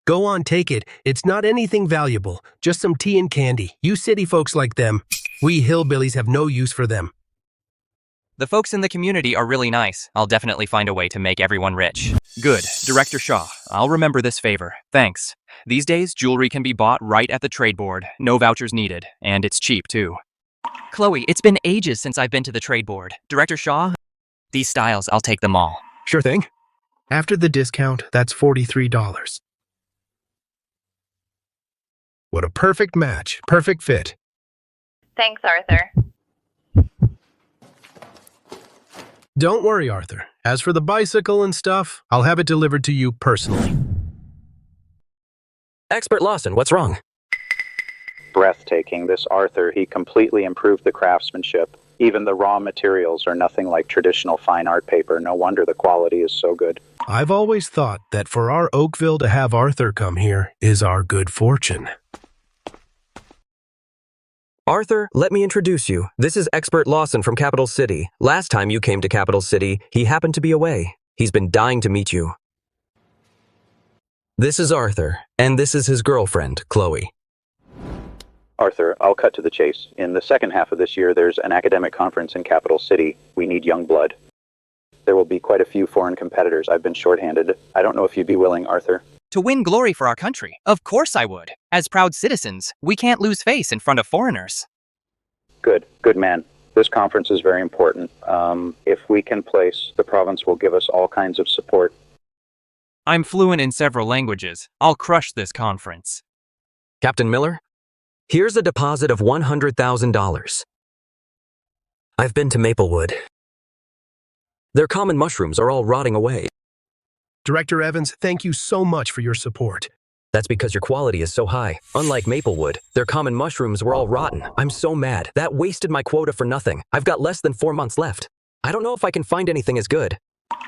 Go on, take it. It's not anything valuable. Just some tea and candy. You city folks like them. We hillbillies have no use for them. The folks in the community are really nice. I'll definitely find a way to make everyone rich. Good. Director Shaw, I'll remember this favor. Thanks. These days, jewelry can be bought right at the trade board. No vouchers needed. And it's cheap, too. Chloe, it's been ages since I've been to the trade board. Director Shaw, these styles, I'll take them all. Sure thing. After the discount, that's $43. What a perfect match. Perfect fit. Thanks, Arthur. Don't worry, Arthur. As for the bicycle and stuff, I'll have it delivered to you personally. Expert Lawson, what's wrong? Breathtaking. This Arthur, he completely improved the craftsmanship. Even the raw materials are nothing like traditional fine art paper. No wonder the quality is so good. I've always thought that for our Oakville to have Arthur come here is our good fortune. Arthur, let me introduce you. This is Expert Lawson from Capital City. Last time you came to Capital City, he happened to be away. He's been dying to meet you. This is Arthur, and this is his girlfriend, Chloe. Arthur, I'll cut to the chase. In the second half of this year, there's an academic conference in Capital City. We need young blood. There will be quite a few foreign competitors. I've been shorthanded. I don't know if you'd be willing, Arthur. To win glory for our country, of course I would. As proud citizens, we can't lose face in front of foreigners. Good man. This conference is very important. If we can place, the province will give us all kinds of support. I'm fluent in several languages. I'll crush this conference. Captain Miller, here's a deposit of $100,000. I've been to Maplewood. Their common mushrooms are all rotting away. Director Evans, thank you so much for your support. That's because your quality is so high. Unlike Maplewood, their common mushrooms were all rotten. I'm so mad. That wasted my quota for nothing. I've got less than 4 months left. I don't know if I can find anything as good.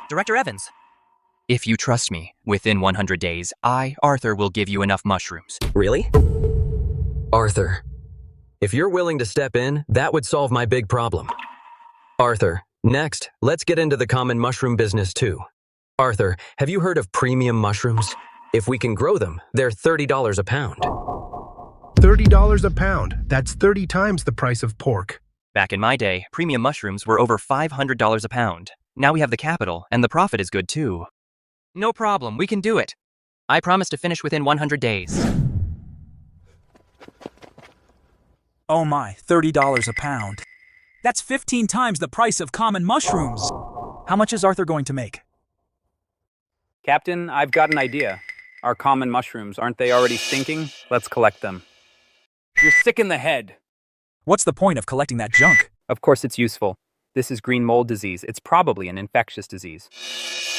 Director Evans, if you trust me, within 100 days, Arthur, will give you enough mushrooms. Really? Arthur, if you're willing to step in, that would solve my big problem. Arthur, next, let's get into the common mushroom business too. Arthur, have you heard of premium mushrooms? If we can grow them, they're $30 a pound. $30 a pound. That's 30 times the price of pork. Back in my day, premium mushrooms were over $500 a pound. Now we have the capital, and the profit is good too. No problem, we can do it. I promise to finish within 100 days. Oh my, $30 a pound. That's 15 times the price of common mushrooms. How much is Arthur going to make? Captain, I've got an idea. Our common mushrooms, aren't they already stinking? Let's collect them. You're sick in the head. What's the point of collecting that junk? Of course it's useful. This is green mold disease. It's probably an infectious disease.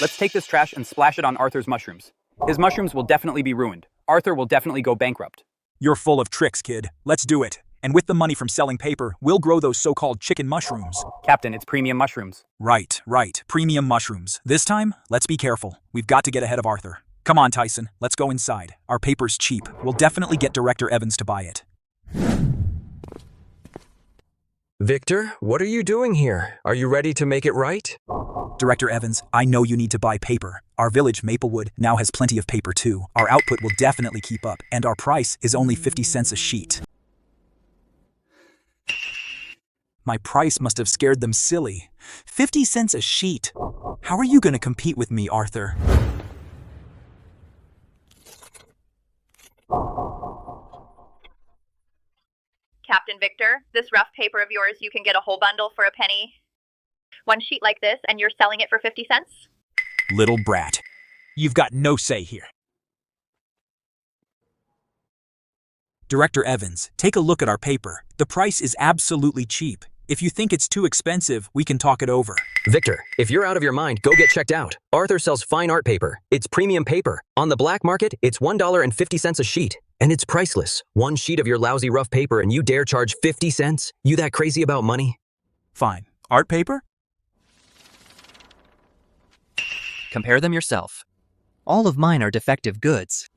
Let's take this trash and splash it on Arthur's mushrooms. His mushrooms will definitely be ruined. Arthur will definitely go bankrupt. You're full of tricks, kid. Let's do it. And with the money from selling paper, we'll grow those so-called chicken mushrooms. Captain, it's premium mushrooms. Right. Premium mushrooms. This time, let's be careful. We've got to get ahead of Arthur. Come on, Tyson. Let's go inside. Our paper's cheap. We'll definitely get Director Evans to buy it. Victor, what are you doing here? Are you ready to make it right? Director Evans, I know you need to buy paper. Our village, Maplewood, now has plenty of paper too. Our output will definitely keep up, and our price is only 50 cents a sheet. My price must have scared them silly. 50 cents a sheet. How are you going to compete with me, Arthur? Captain Victor, this rough paper of yours, you can get a whole bundle for a penny. One sheet like this, and you're selling it for 50 cents? Little brat. You've got no say here. Director Evans, take a look at our paper. The price is absolutely cheap. If you think it's too expensive, we can talk it over. Victor, if you're out of your mind, go get checked out. Arthur sells fine art paper. It's premium paper. On the black market, it's $1.50 a sheet. And it's priceless. One sheet of your lousy rough paper and you dare charge 50 cents? You that crazy about money? Fine. Art paper? Compare them yourself. All of mine are defective goods.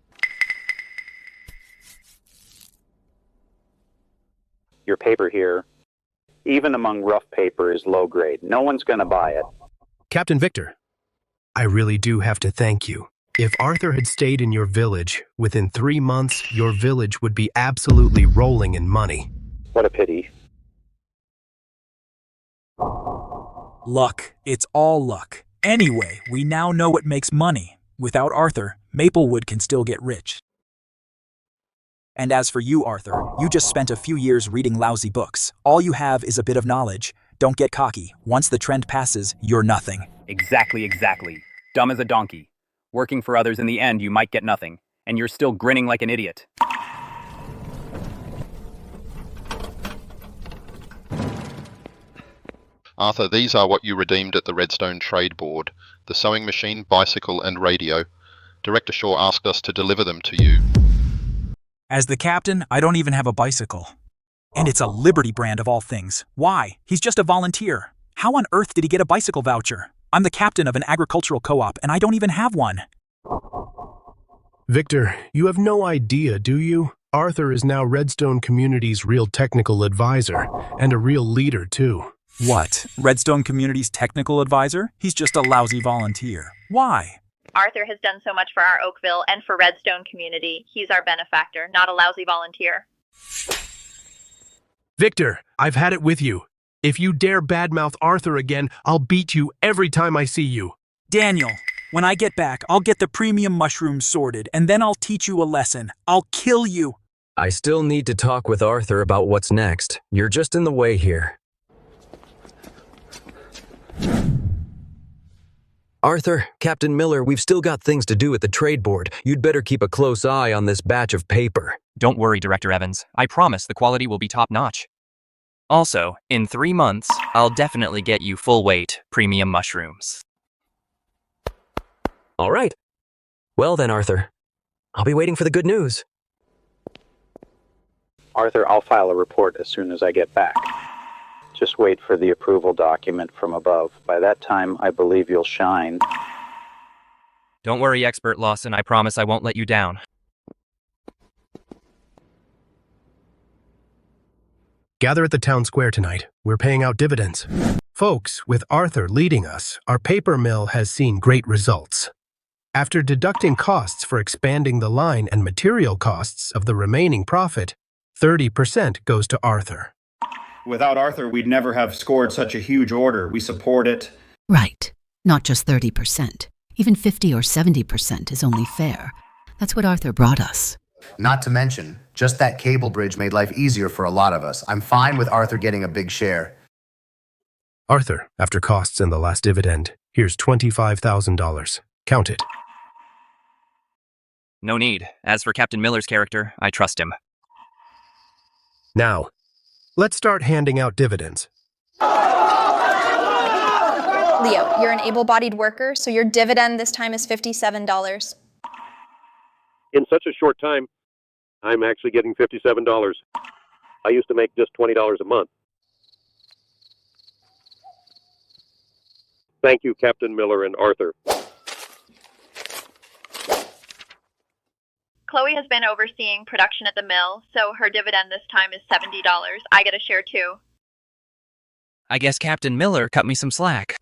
Your paper here, even among rough paper, is low grade. No one's going to buy it. Captain Victor, I really do have to thank you. If Arthur had stayed in your village, within 3 months, your village would be absolutely rolling in money. What a pity. Luck. It's all luck. Anyway, we now know what makes money. Without Arthur, Maplewood can still get rich. And as for you, Arthur, you just spent a few years reading lousy books. All you have is a bit of knowledge. Don't get cocky. Once the trend passes, you're nothing. Exactly. Dumb as a donkey. Working for others in the end, you might get nothing. And you're still grinning like an idiot. Arthur, these are what you redeemed at the Redstone Trade Board. The sewing machine, bicycle, and radio. Director Shaw asked us to deliver them to you. As the captain, I don't even have a bicycle. And it's a Liberty brand of all things. Why? He's just a volunteer. How on earth did he get a bicycle voucher? I'm the captain of an agricultural co-op, and I don't even have one. Victor, you have no idea, do you? Arthur is now Redstone Community's real technical advisor, and a real leader, too. What? Redstone Community's technical advisor? He's just a lousy volunteer. Why? Arthur has done so much for our Oakville and for Redstone Community. He's our benefactor, not a lousy volunteer. Victor, I've had it with you. If you dare badmouth Arthur again, I'll beat you every time I see you. Daniel, when I get back, I'll get the premium mushrooms sorted, and then I'll teach you a lesson. I'll kill you. I still need to talk with Arthur about what's next. You're just in the way here. Arthur, Captain Miller, we've still got things to do at the trade board. You'd better keep a close eye on this batch of paper. Don't worry, Director Evans. I promise the quality will be top-notch. Also, in 3 months, I'll definitely get you full-weight premium mushrooms. All right. Well then, Arthur. I'll be waiting for the good news. Arthur, I'll file a report as soon as I get back. Just wait for the approval document from above. By that time, I believe you'll shine. Don't worry, Expert Lawson. I promise I won't let you down. Gather at the town square tonight. We're paying out dividends. Folks, with Arthur leading us, our paper mill has seen great results. After deducting costs for expanding the line and material costs of the remaining profit, 30% goes to Arthur. Without Arthur, we'd never have scored such a huge order. We support it. Right. Not just 30%. Even 50 or 70% is only fair. That's what Arthur brought us. Not to mention, just that cable bridge made life easier for a lot of us. I'm fine with Arthur getting a big share. Arthur, after costs and the last dividend, here's $25,000. Count it. No need. As for Captain Miller's character, I trust him. Now, let's start handing out dividends. Leo, you're an able-bodied worker, so your dividend this time is $57. In such a short time, I'm actually getting $57. I used to make just $20 a month. Thank you, Captain Miller and Arthur. Chloe has been overseeing production at the mill, so her dividend this time is $70. I get a share too. I guess Captain Miller cut me some slack.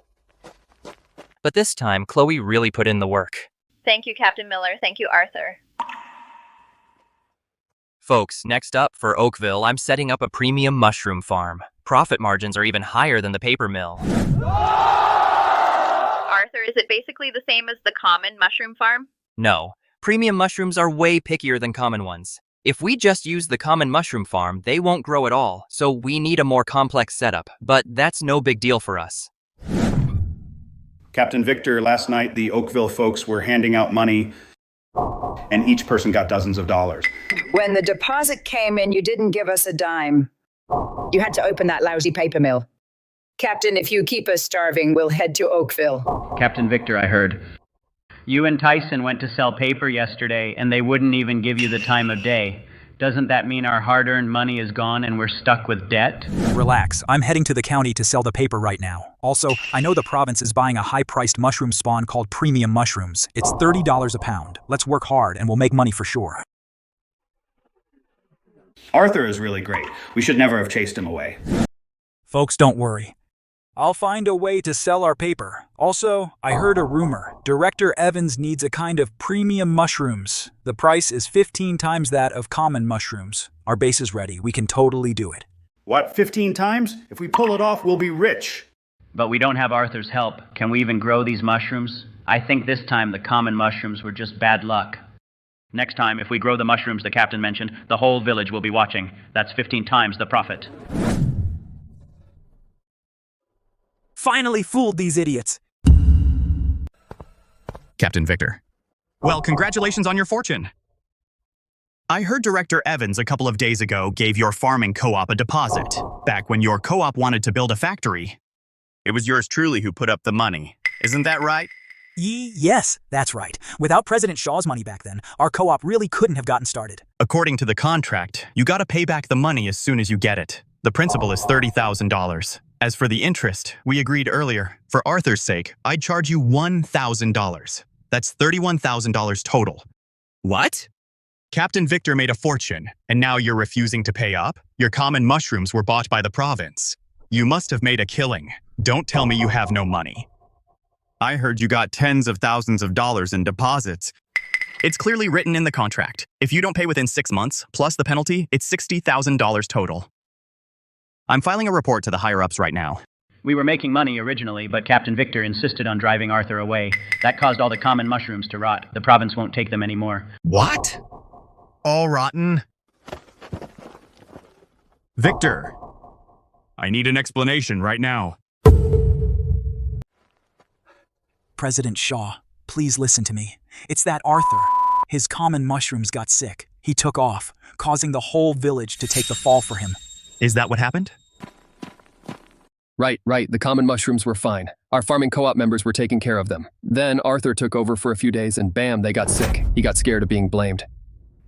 But this time, Chloe really put in the work. Thank you, Captain Miller. Thank you, Arthur. Folks, next up for Oakville, I'm setting up a premium mushroom farm. Profit margins are even higher than the paper mill. Arthur, is it basically the same as the common mushroom farm? No, premium mushrooms are way pickier than common ones. If we just use the common mushroom farm, they won't grow at all, so we need a more complex setup, but that's no big deal for us. Captain Victor, last night the Oakville folks were handing out money, and each person got dozens of dollars. When the deposit came in, you didn't give us a dime. You had to open that lousy paper mill. Captain, if you keep us starving, we'll head to Oakville. Captain Victor, I heard. You and Tyson went to sell paper yesterday, and they wouldn't even give you the time of day. Doesn't that mean our hard-earned money is gone and we're stuck with debt? Relax, I'm heading to the county to sell the paper right now. Also, I know the province is buying a high-priced mushroom spawn called premium mushrooms. It's $30 a pound. Let's work hard and we'll make money for sure. Arthur is really great. We should never have chased him away. Folks, don't worry. I'll find a way to sell our paper. Also, I heard a rumor. Director Evans needs a kind of premium mushrooms. The price is 15 times that of common mushrooms. Our base is ready. We can totally do it. What, 15 times? If we pull it off, we'll be rich. But we don't have Arthur's help. Can we even grow these mushrooms? I think this time the common mushrooms were just bad luck. Next time, if we grow the mushrooms the captain mentioned, the whole village will be watching. That's 15 times the profit. Finally fooled these idiots. Captain Victor. Well, congratulations on your fortune. I heard Director Evans a couple of days ago gave your farming co-op a deposit, back when your co-op wanted to build a factory. It was yours truly who put up the money. Isn't that right? Yes, that's right. Without President Shaw's money back then, our co-op really couldn't have gotten started. According to the contract, you gotta pay back the money as soon as you get it. The principal is $30,000. As for the interest, we agreed earlier. For Arthur's sake, I'd charge you $1,000. That's $31,000 total. What? Captain Victor made a fortune, and now you're refusing to pay up? Your common mushrooms were bought by the province. You must have made a killing. Don't tell me you have no money. I heard you got tens of thousands of dollars in deposits. It's clearly written in the contract. If you don't pay within 6 months, plus the penalty, it's $60,000 total. I'm filing a report to the higher-ups right now. We were making money originally, but Captain Victor insisted on driving Arthur away. That caused all the common mushrooms to rot. The province won't take them anymore. What? All rotten? Victor, I need an explanation right now. President Shaw, please listen to me. It's that Arthur. His common mushrooms got sick. He took off, causing the whole village to take the fall for him. Is that what happened? Right. The common mushrooms were fine. Our farming co-op members were taking care of them. Then Arthur took over for a few days and bam, they got sick. He got scared of being blamed.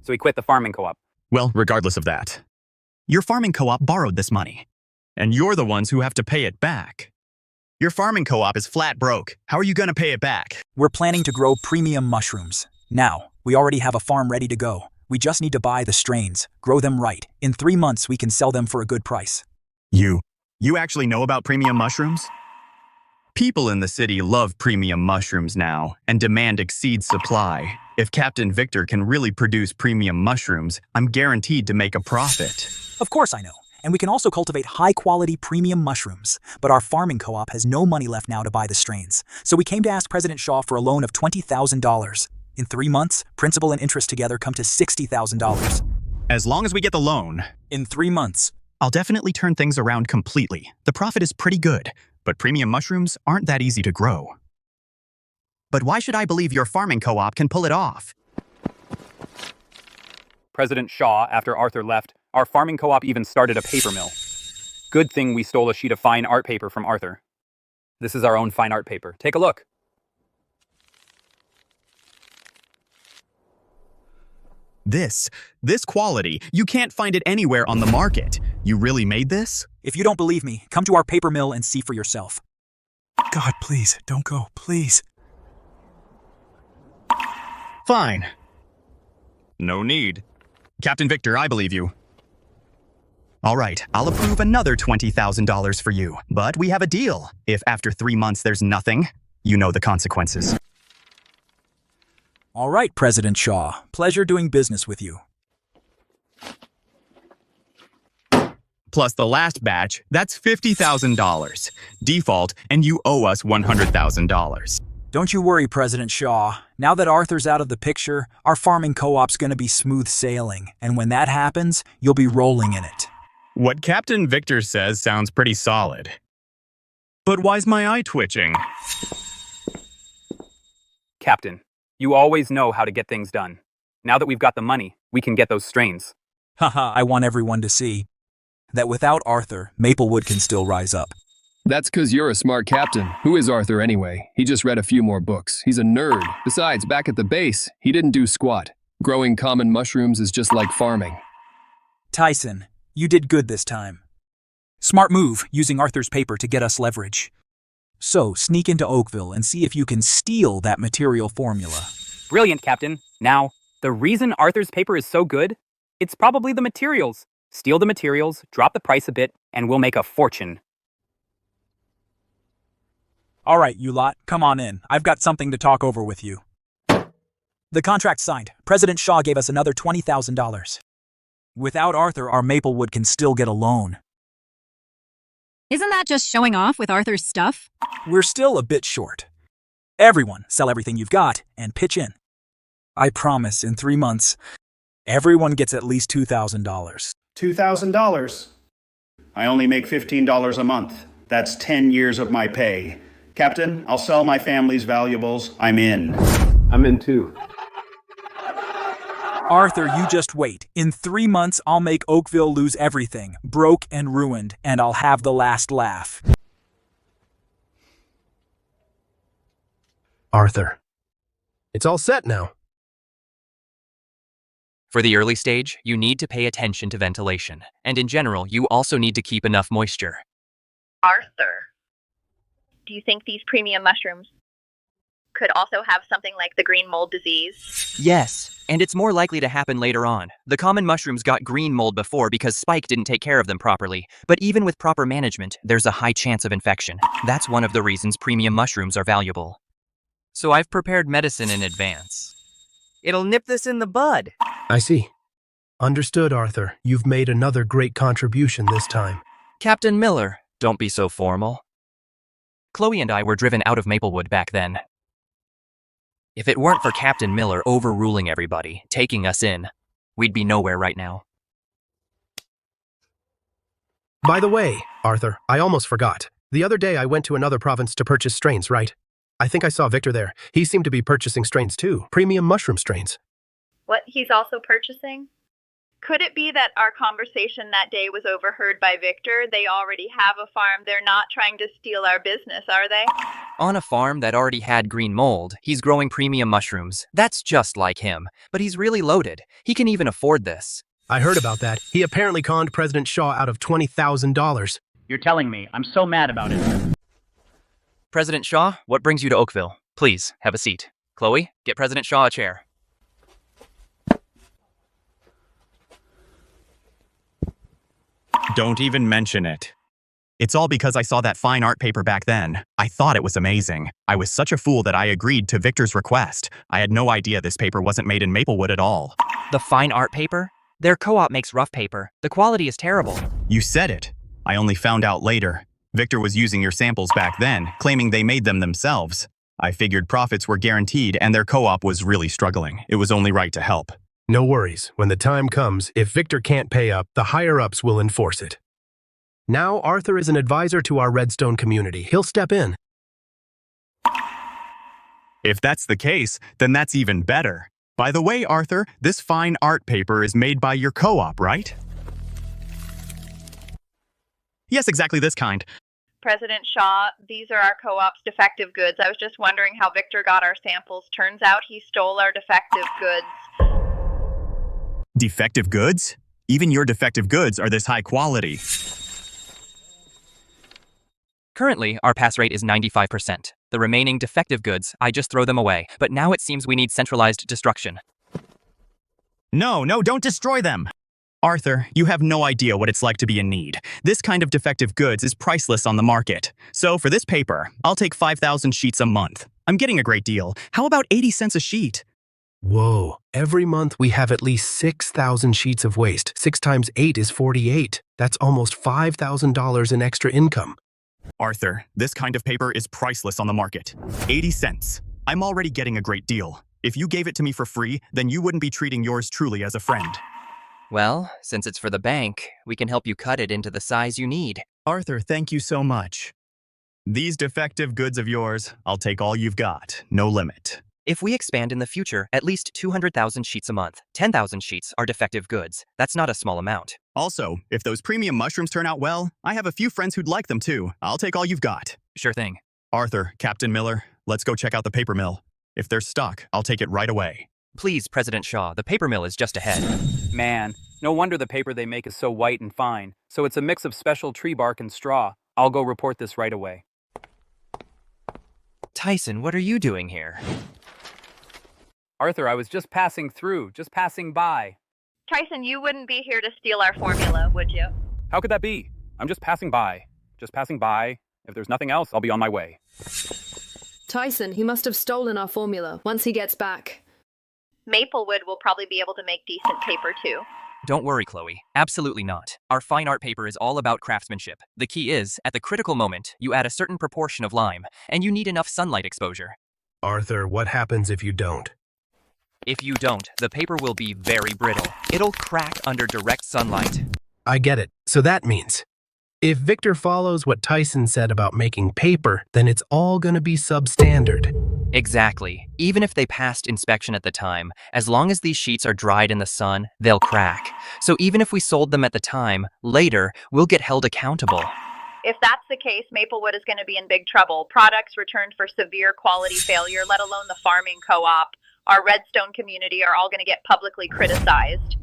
So he quit the farming co-op. Well, regardless of that, your farming co-op borrowed this money, and you're the ones who have to pay it back. Your farming co-op is flat broke. How are you going to pay it back? We're planning to grow premium mushrooms. Now, we already have a farm ready to go. We just need to buy the strains, grow them right. In 3 months, we can sell them for a good price. You actually know about premium mushrooms? People in the city love premium mushrooms now, and demand exceeds supply. If Captain Victor can really produce premium mushrooms, I'm guaranteed to make a profit. Of course I know. And we can also cultivate high-quality premium mushrooms. But our farming co-op has no money left now to buy the strains. So we came to ask President Shaw for a loan of $20,000. In 3 months, principal and interest together come to $60,000. As long as we get the loan. In 3 months. I'll definitely turn things around completely. The profit is pretty good, but premium mushrooms aren't that easy to grow. But why should I believe your farming co-op can pull it off? President Shaw, after Arthur left, our farming co-op even started a paper mill. Good thing we stole a sheet of fine art paper from Arthur. This is our own fine art paper. Take a look. This quality, you can't find it anywhere on the market. You really made this? If you don't believe me, come to our paper mill and see for yourself. God, please, don't go, please. Fine. No need. Captain Victor, I believe you. All right, I'll approve another $20,000 for you. But we have a deal. If after 3 months there's nothing, you know the consequences. All right, President Shaw. Pleasure doing business with you. Plus the last batch, that's $50,000. Default, and you owe us $100,000. Don't you worry, President Shaw. Now that Arthur's out of the picture, our farming co-op's gonna be smooth sailing. And when that happens, you'll be rolling in it. What Captain Victor says sounds pretty solid. But why's my eye twitching? Captain, you always know how to get things done. Now that we've got the money, we can get those strains. Haha, I want everyone to see that without Arthur, Maplewood can still rise up. That's 'cause you're a smart captain. Who is Arthur anyway? He just read a few more books. He's a nerd. Besides, back at the base, he didn't do squat. Growing common mushrooms is just like farming. Tyson, you did good this time. Smart move, using Arthur's paper to get us leverage. So, sneak into Oakville and see if you can steal that material formula. Brilliant, Captain. Now, the reason Arthur's paper is so good, it's probably the materials. Steal the materials, drop the price a bit, and we'll make a fortune. All right, you lot, come on in. I've got something to talk over with you. The contract's signed. President Shaw gave us another $20,000. Without Arthur, our Maplewood can still get a loan. Isn't that just showing off with Arthur's stuff? We're still a bit short. Everyone, sell everything you've got and pitch in. I promise, in 3 months, everyone gets at least $2,000. $2,000? I only make $15 a month. That's 10 years of my pay. Captain, I'll sell my family's valuables. I'm in. I'm in too. Arthur, you just wait. In 3 months, I'll make Oakville lose everything, broke and ruined, and I'll have the last laugh. Arthur. It's all set now. For the early stage, you need to pay attention to ventilation, and in general, you also need to keep enough moisture. Arthur, do you think these premium mushrooms could also have something like the green mold disease? Yes, and it's more likely to happen later on. The common mushrooms got green mold before because Spike didn't take care of them properly, but even with proper management, there's a high chance of infection. That's one of the reasons premium mushrooms are valuable. So I've prepared medicine in advance. It'll nip this in the bud. I see. Understood, Arthur. You've made another great contribution this time. Captain Miller, don't be so formal. Chloe and I were driven out of Maplewood back then. If it weren't for Captain Miller overruling everybody, taking us in, we'd be nowhere right now. By the way, Arthur, I almost forgot. The other day I went to another province to purchase strains, right? I think I saw Victor there. He seemed to be purchasing strains too. Premium mushroom strains. What he's also purchasing? Could it be that our conversation that day was overheard by Victor? They already have a farm. They're not trying to steal our business, are they? On a farm that already had green mold, he's growing premium mushrooms. That's just like him. But he's really loaded. He can even afford this. I heard about that. He apparently conned President Shaw out of $20,000. You're telling me. I'm so mad about it. President Shaw, what brings you to Oakville? Please, have a seat. Chloe, get President Shaw a chair. Don't even mention it. It's all because I saw that fine art paper back then. I thought it was amazing. I was such a fool that I agreed to Victor's request. I had no idea this paper wasn't made in Maplewood at all. The fine art paper? Their co-op makes rough paper. The quality is terrible. You said it. I only found out later. Victor was using your samples back then, claiming they made them themselves. I figured profits were guaranteed and their co-op was really struggling. It was only right to help. No worries. When the time comes, if Victor can't pay up, the higher-ups will enforce it. Now, Arthur is an advisor to our Redstone community. He'll step in. If that's the case, then that's even better. By the way, Arthur, this fine art paper is made by your co-op, right? Yes, exactly this kind. President Shaw, these are our co-op's defective goods. I was just wondering how Victor got our samples. Turns out he stole our defective goods. Defective goods? Even your defective goods are this high quality. Currently, our pass rate is 95%. The remaining defective goods, I just throw them away. But now it seems we need centralized destruction. No, don't destroy them! Arthur, you have no idea what it's like to be in need. This kind of defective goods is priceless on the market. So for this paper, I'll take 5,000 sheets a month. I'm getting a great deal. How about 80 cents a sheet? Whoa, every month we have at least 6,000 sheets of waste. 6 times 8 is 48. That's almost $5,000 in extra income. Arthur, this kind of paper is priceless on the market. 80 cents. I'm already getting a great deal. If you gave it to me for free, then you wouldn't be treating yours truly as a friend. Well, since it's for the bank, we can help you cut it into the size you need. Arthur, thank you so much. These defective goods of yours, I'll take all you've got, no limit. If we expand in the future, at least 200,000 sheets a month. 10,000 sheets are defective goods. That's not a small amount. Also, if those premium mushrooms turn out well, I have a few friends who'd like them too. I'll take all you've got. Sure thing. Arthur, Captain Miller, let's go check out the paper mill. If they're stuck, I'll take it right away. Please, President Shaw, the paper mill is just ahead. Man, no wonder the paper they make is so white and fine. So it's a mix of special tree bark and straw. I'll go report this right away. Tyson, what are you doing here? Arthur, I was just passing through, just passing by. Tyson, you wouldn't be here to steal our formula, would you? How could that be? I'm just passing by. Just passing by. If there's nothing else, I'll be on my way. Tyson, he must have stolen our formula once he gets back. Maplewood will probably be able to make decent paper too. Don't worry, Chloe. Absolutely not. Our fine art paper is all about craftsmanship. The key is, at the critical moment, you add a certain proportion of lime, and you need enough sunlight exposure. Arthur, what happens if you don't? If you don't, the paper will be very brittle. It'll crack under direct sunlight. I get it. So that means, if Victor follows what Tyson said about making paper, then it's all gonna be substandard. Exactly. Even if they passed inspection at the time, as long as these sheets are dried in the sun, they'll crack. So even if we sold them at the time, later, we'll get held accountable. If that's the case, Maplewood is going to be in big trouble. Products returned for severe quality failure, let alone the farming co-op. Our Redstone community are all going to get publicly criticized.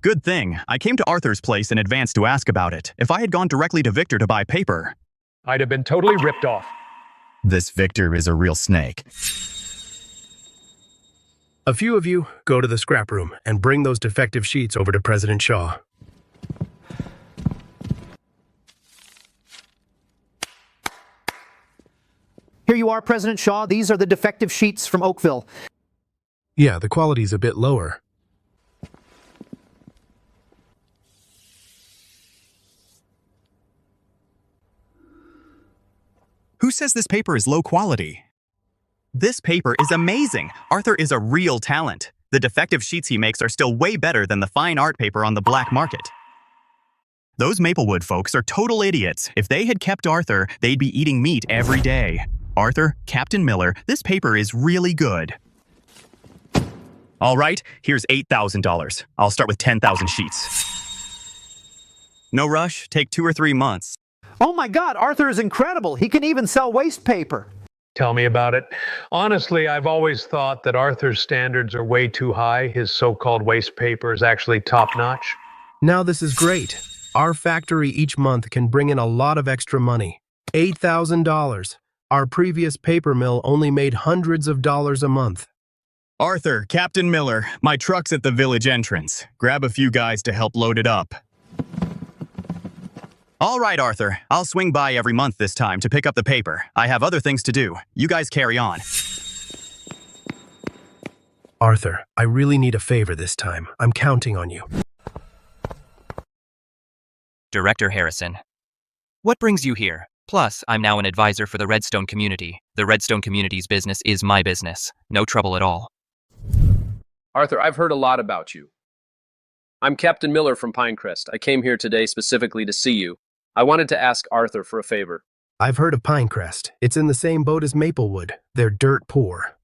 Good thing. I came to Arthur's place in advance to ask about it. If I had gone directly to Victor to buy paper, I'd have been totally ripped off. This Victor is a real snake. A few of you go to the scrap room and bring those defective sheets over to President Shaw. Here you are, President Shaw. These are the defective sheets from Oakville. Yeah, the quality's a bit lower. Who says this paper is low quality? This paper is amazing. Arthur is a real talent. The defective sheets he makes are still way better than the fine art paper on the black market. Those Maplewood folks are total idiots. If they had kept Arthur, they'd be eating meat every day. Arthur, Captain Miller, this paper is really good. All right, here's $8,000. I'll start with 10,000 sheets. No rush, take 2 or 3 months. Oh my God, Arthur is incredible. He can even sell waste paper. Tell me about it. Honestly, I've always thought that Arthur's standards are way too high. His so-called waste paper is actually top-notch. Now this is great. Our factory each month can bring in a lot of extra money. $8,000. Our previous paper mill only made hundreds of dollars a month. Arthur, Captain Miller, my truck's at the village entrance. Grab a few guys to help load it up. All right, Arthur. I'll swing by every month this time to pick up the paper. I have other things to do. You guys carry on. Arthur, I really need a favor this time. I'm counting on you. Director Harrison. What brings you here? Plus, I'm now an advisor for the Redstone community. The Redstone community's business is my business. No trouble at all. Arthur, I've heard a lot about you. I'm Captain Miller from Pinecrest. I came here today specifically to see you. I wanted to ask Arthur for a favor. I've heard of Pinecrest. It's in the same boat as Maplewood. They're dirt poor.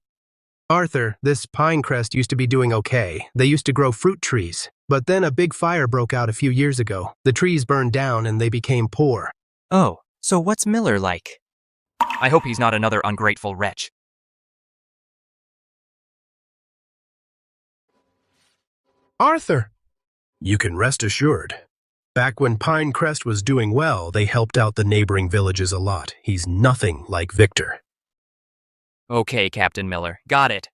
Arthur, this Pinecrest used to be doing okay. They used to grow fruit trees. But then a big fire broke out a few years ago. The trees burned down and they became poor. Oh, so what's Miller like? I hope he's not another ungrateful wretch. Arthur! You can rest assured. Back when Pinecrest was doing well, they helped out the neighboring villages a lot. He's nothing like Victor. Okay, Captain Miller. Got it.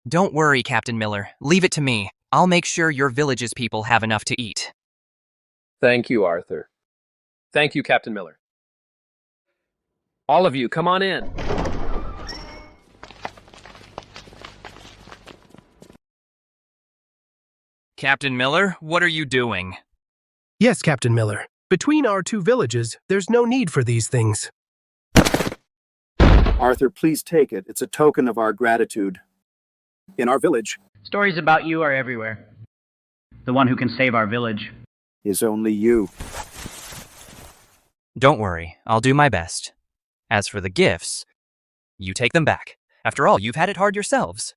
Don't worry, Captain Miller. Leave it to me. I'll make sure your village's people have enough to eat. Thank you, Arthur. Thank you, Captain Miller. All of you, come on in. Captain Miller, what are you doing? Yes, Captain Miller. Between our two villages, there's no need for these things. Arthur, please take it. It's a token of our gratitude. In our village Stories about you are everywhere. The one who can save our village is only you. Don't worry, I'll do my best. As for the gifts, you take them back. After all, you've had it hard yourselves.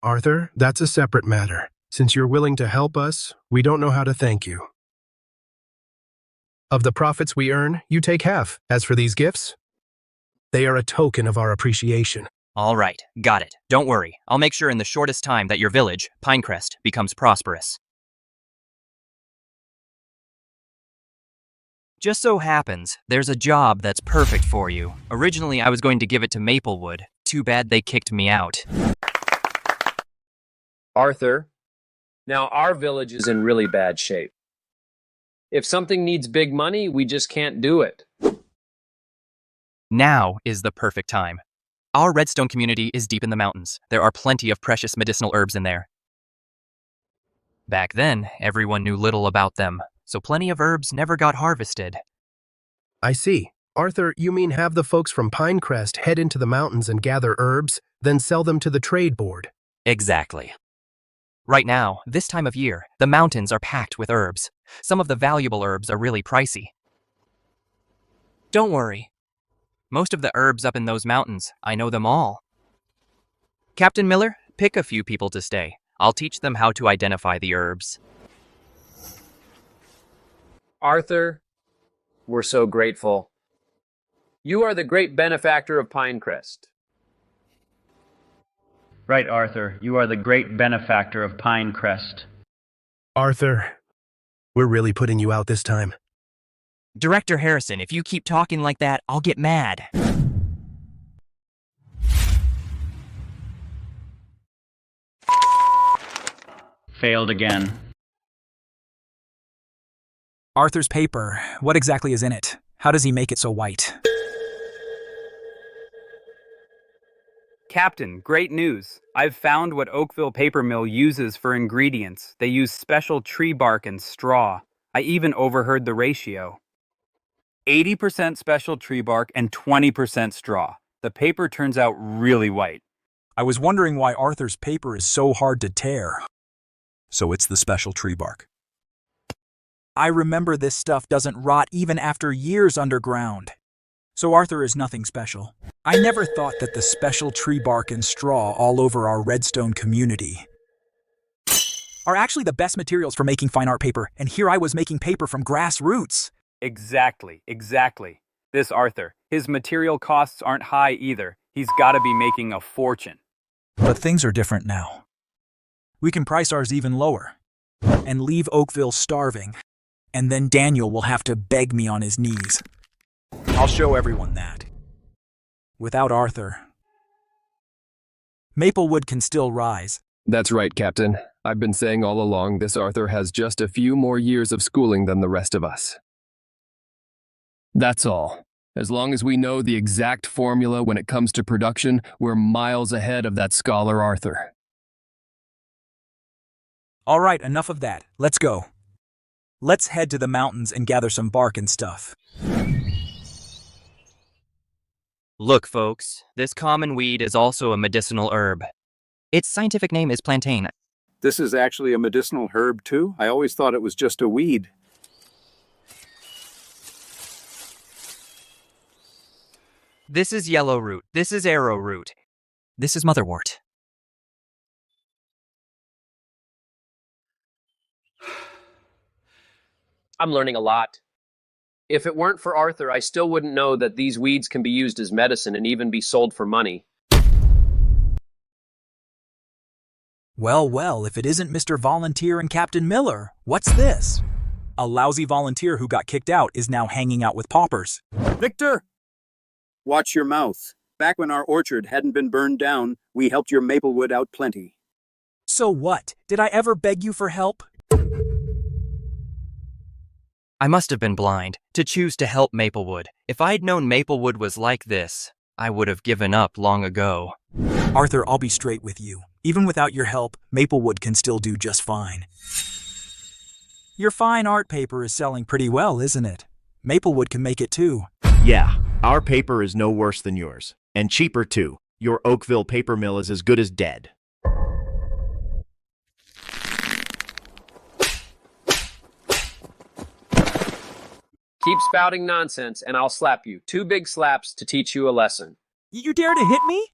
Arthur, that's a separate matter. Since you're willing to help us, we don't know how to thank you. Of the profits we earn, you take half. As for these gifts, they are a token of our appreciation. All right, got it. Don't worry. I'll make sure in the shortest time that your village, Pinecrest, becomes prosperous. Just so happens, there's a job that's perfect for you. Originally, I was going to give it to Maplewood. Too bad they kicked me out. Arthur, now our village is in really bad shape. If something needs big money, we just can't do it. Now is the perfect time. Our redstone community is deep in the mountains. There are plenty of precious medicinal herbs in there. Back then, everyone knew little about them, so plenty of herbs never got harvested. I see. Arthur, you mean have the folks from Pinecrest head into the mountains and gather herbs, then sell them to the trade board? Exactly. Right now, this time of year, the mountains are packed with herbs. Some of the valuable herbs are really pricey. Don't worry. Most of the herbs up in those mountains, I know them all. Captain Miller, pick a few people to stay. I'll teach them how to identify the herbs. Arthur, we're so grateful. You are the great benefactor of Pinecrest. Right, Arthur. You are the great benefactor of Pinecrest. Arthur, we're really putting you out this time. Director Harrison, if you keep talking like that, I'll get mad. Failed again. Arthur's paper. What exactly is in it? How does he make it so white? Captain, great news. I've found what Oakville Paper Mill uses for ingredients. They use special tree bark and straw. I even overheard the ratio. 80% special tree bark and 20% straw. The paper turns out really white. I was wondering why Arthur's paper is so hard to tear. So it's the special tree bark. I remember this stuff doesn't rot even after years underground. So Arthur is nothing special. I never thought that the special tree bark and straw all over our redstone community are actually the best materials for making fine art paper, and here I was making paper from grass roots. Exactly. This Arthur, his material costs aren't high either. He's gotta be making a fortune. But things are different now. We can price ours even lower and leave Oakville starving, and then Daniel will have to beg me on his knees. I'll show everyone that. Without Arthur, Maplewood can still rise. That's right, Captain. I've been saying all along this Arthur has just a few more years of schooling than the rest of us. That's all. As long as we know the exact formula when it comes to production, we're miles ahead of that scholar Arthur. All right, enough of that. Let's go. Let's head to the mountains and gather some bark and stuff. Look, folks, this common weed is also a medicinal herb. Its scientific name is plantain. This is actually a medicinal herb, too? I always thought it was just a weed. This is yellow root. This is arrowroot. This is motherwort. I'm learning a lot. If it weren't for Arthur, I still wouldn't know that these weeds can be used as medicine and even be sold for money. Well, if it isn't Mr. Volunteer and Captain Miller, what's this? A lousy volunteer who got kicked out is now hanging out with paupers. Victor! Watch your mouth. Back when our orchard hadn't been burned down, we helped your Maplewood out plenty. So what? Did I ever beg you for help? I must have been blind to choose to help Maplewood. If I'd known Maplewood was like this, I would have given up long ago. Arthur, I'll be straight with you. Even without your help, Maplewood can still do just fine. Your fine art paper is selling pretty well, isn't it? Maplewood can make it too. Yeah, our paper is no worse than yours. And cheaper too. Your Oakville paper mill is as good as dead. Keep spouting nonsense and I'll slap you. 2 big slaps to teach you a lesson. You dare to hit me?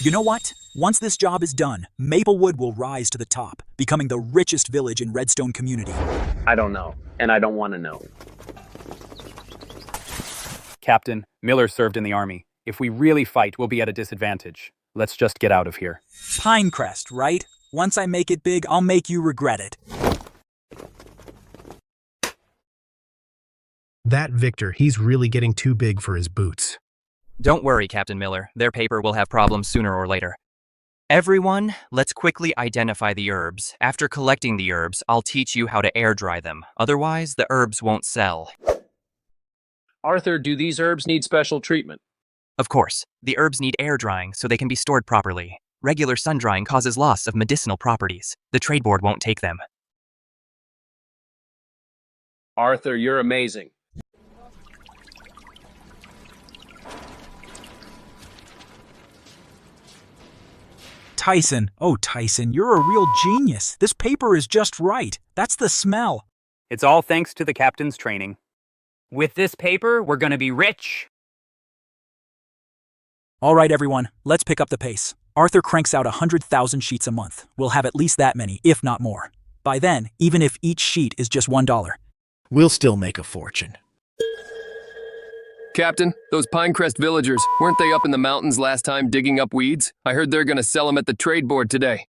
You know what? Once this job is done, Maplewood will rise to the top, becoming the richest village in Redstone community. I don't know, and I don't want to know. Captain, Miller served in the army. If we really fight, we'll be at a disadvantage. Let's just get out of here. Pinecrest, right? Once I make it big, I'll make you regret it. That Victor, he's really getting too big for his boots. Don't worry, Captain Miller. Their paper will have problems sooner or later. Everyone, let's quickly identify the herbs. After collecting the herbs, I'll teach you how to air dry them. Otherwise, the herbs won't sell. Arthur, do these herbs need special treatment? Of course, the herbs need air drying so they can be stored properly. Regular sun drying causes loss of medicinal properties. The trade board won't take them. Arthur, you're amazing. Tyson, oh Tyson, you're a real genius. This paper is just right. That's the smell. It's all thanks to the captain's training. With this paper, we're gonna be rich. All right, everyone, let's pick up the pace. Arthur cranks out 100,000 sheets a month. We'll have at least that many, if not more. By then, even if each sheet is just $1, we'll still make a fortune. Captain, those Pinecrest villagers, weren't they up in the mountains last time digging up weeds? I heard they're gonna sell them at the trade board today.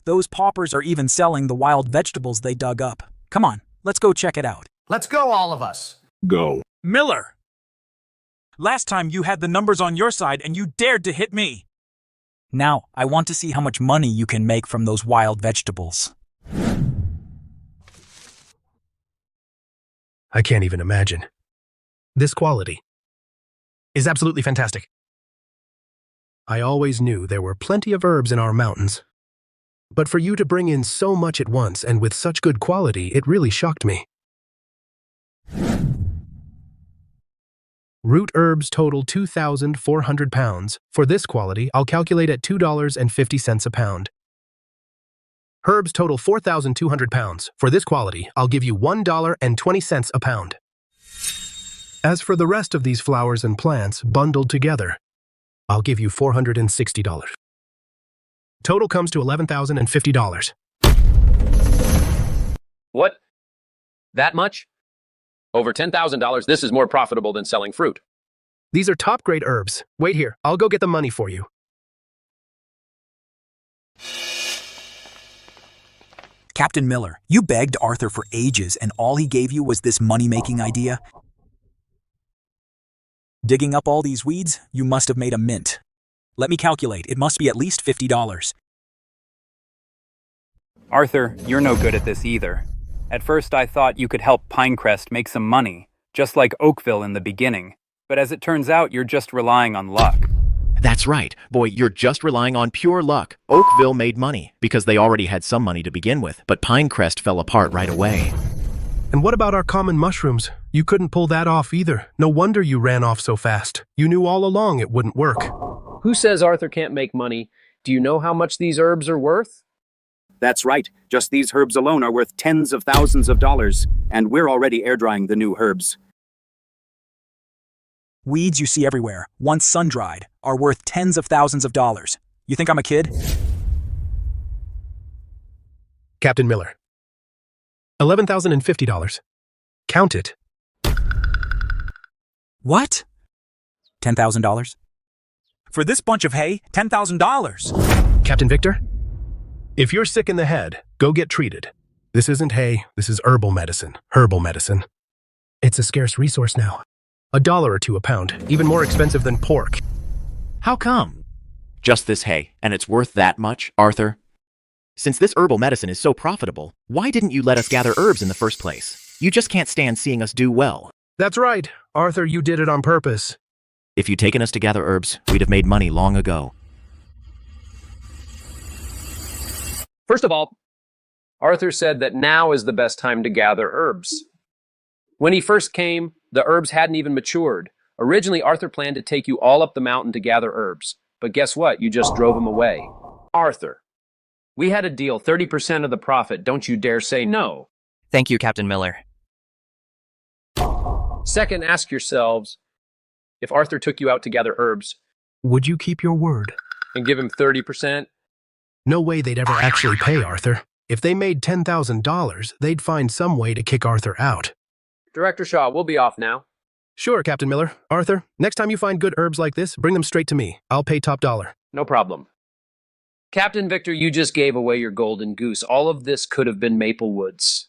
Those paupers are even selling the wild vegetables they dug up. Come on, let's go check it out. Let's go, all of us. Go. Miller! Last time you had the numbers on your side and you dared to hit me. Now, I want to see how much money you can make from those wild vegetables. I can't even imagine. This quality is absolutely fantastic. I always knew there were plenty of herbs in our mountains. But for you to bring in so much at once and with such good quality, it really shocked me. Root herbs total 2,400 pounds. For this quality, I'll calculate at $2.50 a pound. Herbs total 4,200 pounds. For this quality, I'll give you $1.20 a pound. As for the rest of these flowers and plants bundled together, I'll give you $460. Total comes to $11,050. What? That much? Over $10,000, this is more profitable than selling fruit. These are top-grade herbs. Wait here, I'll go get the money for you. Captain Miller, you begged Arthur for ages and all he gave you was this money-making idea? Digging up all these weeds, you must have made a mint. Let me calculate, it must be at least $50. Arthur, you're no good at this either. At first I thought you could help Pinecrest make some money, just like Oakville in the beginning. But as it turns out, you're just relying on luck. That's right. Boy, you're just relying on pure luck. Oakville made money because they already had some money to begin with, but Pinecrest fell apart right away. And what about our common mushrooms? You couldn't pull that off either. No wonder you ran off so fast. You knew all along it wouldn't work. Who says Arthur can't make money? Do you know how much these herbs are worth? That's right. Just these herbs alone are worth tens of thousands of dollars, and we're already air drying the new herbs. Weeds you see everywhere, once sun-dried, are worth tens of thousands of dollars. You think I'm a kid? Captain Miller. $11,050. Count it. What? $10,000? For this bunch of hay, $10,000. Captain Victor? If you're sick in the head, go get treated. This isn't hay, this is herbal medicine. Herbal medicine. It's a scarce resource now. $1 or $2 a pound, even more expensive than pork. How come? Just this hay, and it's worth that much, Arthur? Since this herbal medicine is so profitable, why didn't you let us gather herbs in the first place? You just can't stand seeing us do well. That's right. Arthur, you did it on purpose. If you'd taken us to gather herbs, we'd have made money long ago. First of all, Arthur said that now is the best time to gather herbs. When he first came, the herbs hadn't even matured. Originally, Arthur planned to take you all up the mountain to gather herbs. But guess what? You just drove him away. Arthur, we had a deal, 30% of the profit. Don't you dare say no. Thank you, Captain Miller. Second, ask yourselves, if Arthur took you out to gather herbs, would you keep your word? And give him 30%? No way they'd ever actually pay Arthur. If they made $10,000, they'd find some way to kick Arthur out. Director Shaw, we'll be off now. Sure, Captain Miller. Arthur, next time you find good herbs like this, bring them straight to me. I'll pay top dollar. No problem. Captain Victor, you just gave away your golden goose. All of this could have been Maplewoods.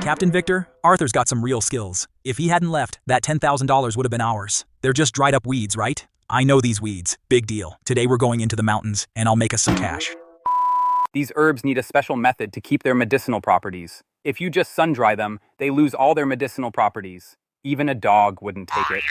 Captain Victor, Arthur's got some real skills. If he hadn't left, that $10,000 would have been ours. They're just dried up weeds, right? I know these weeds. Big deal. Today we're going into the mountains, and I'll make us some cash. These herbs need a special method to keep their medicinal properties. If you just sun-dry them, they lose all their medicinal properties. Even a dog wouldn't take it.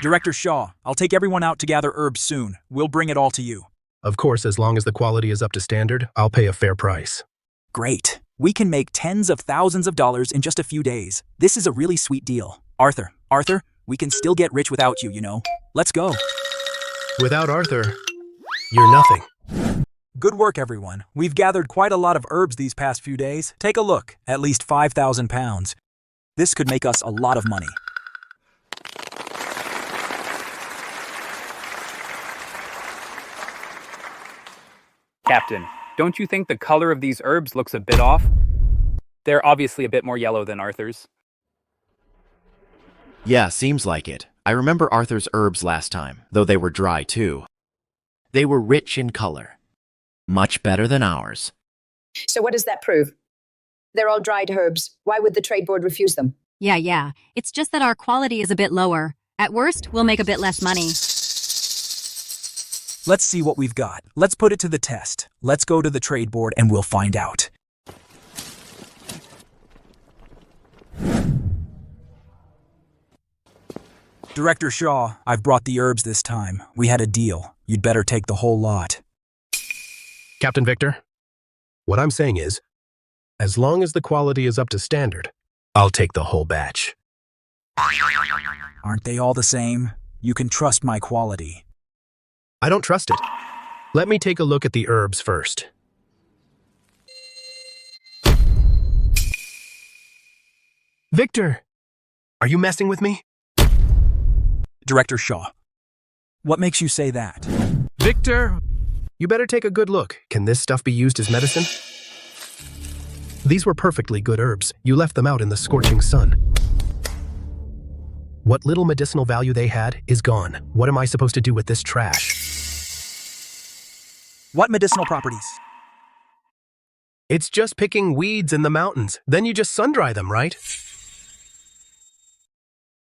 Director Shaw, I'll take everyone out to gather herbs soon. We'll bring it all to you. Of course, as long as the quality is up to standard, I'll pay a fair price. Great. We can make tens of thousands of dollars in just a few days. This is a really sweet deal. Arthur, we can still get rich without you, you know. Let's go. Without Arthur, you're nothing. Good work, everyone. We've gathered quite a lot of herbs these past few days. Take a look. At least 5,000 pounds. This could make us a lot of money. Captain, don't you think the color of these herbs looks a bit off? They're obviously a bit more yellow than Arthur's. Yeah, seems like it. I remember Arthur's herbs last time, though they were dry too. They were rich in color. Much better than ours. So what does that prove? They're all dried herbs. Why would the trade board refuse them? Yeah. It's just that our quality is a bit lower. At worst, we'll make a bit less money. Let's see what we've got. Let's put it to the test. Let's go to the trade board and we'll find out. Director Shaw, I've brought the herbs this time. We had a deal. You'd better take the whole lot. Captain Victor, what I'm saying is, as long as the quality is up to standard, I'll take the whole batch. Aren't they all the same? You can trust my quality. I don't trust it. Let me take a look at the herbs first. Victor, are you messing with me? Director Shaw, what makes you say that? Victor, you better take a good look. Can this stuff be used as medicine? These were perfectly good herbs. You left them out in the scorching sun. What little medicinal value they had is gone. What am I supposed to do with this trash? What medicinal properties? It's just picking weeds in the mountains. Then you just sun-dry them, right?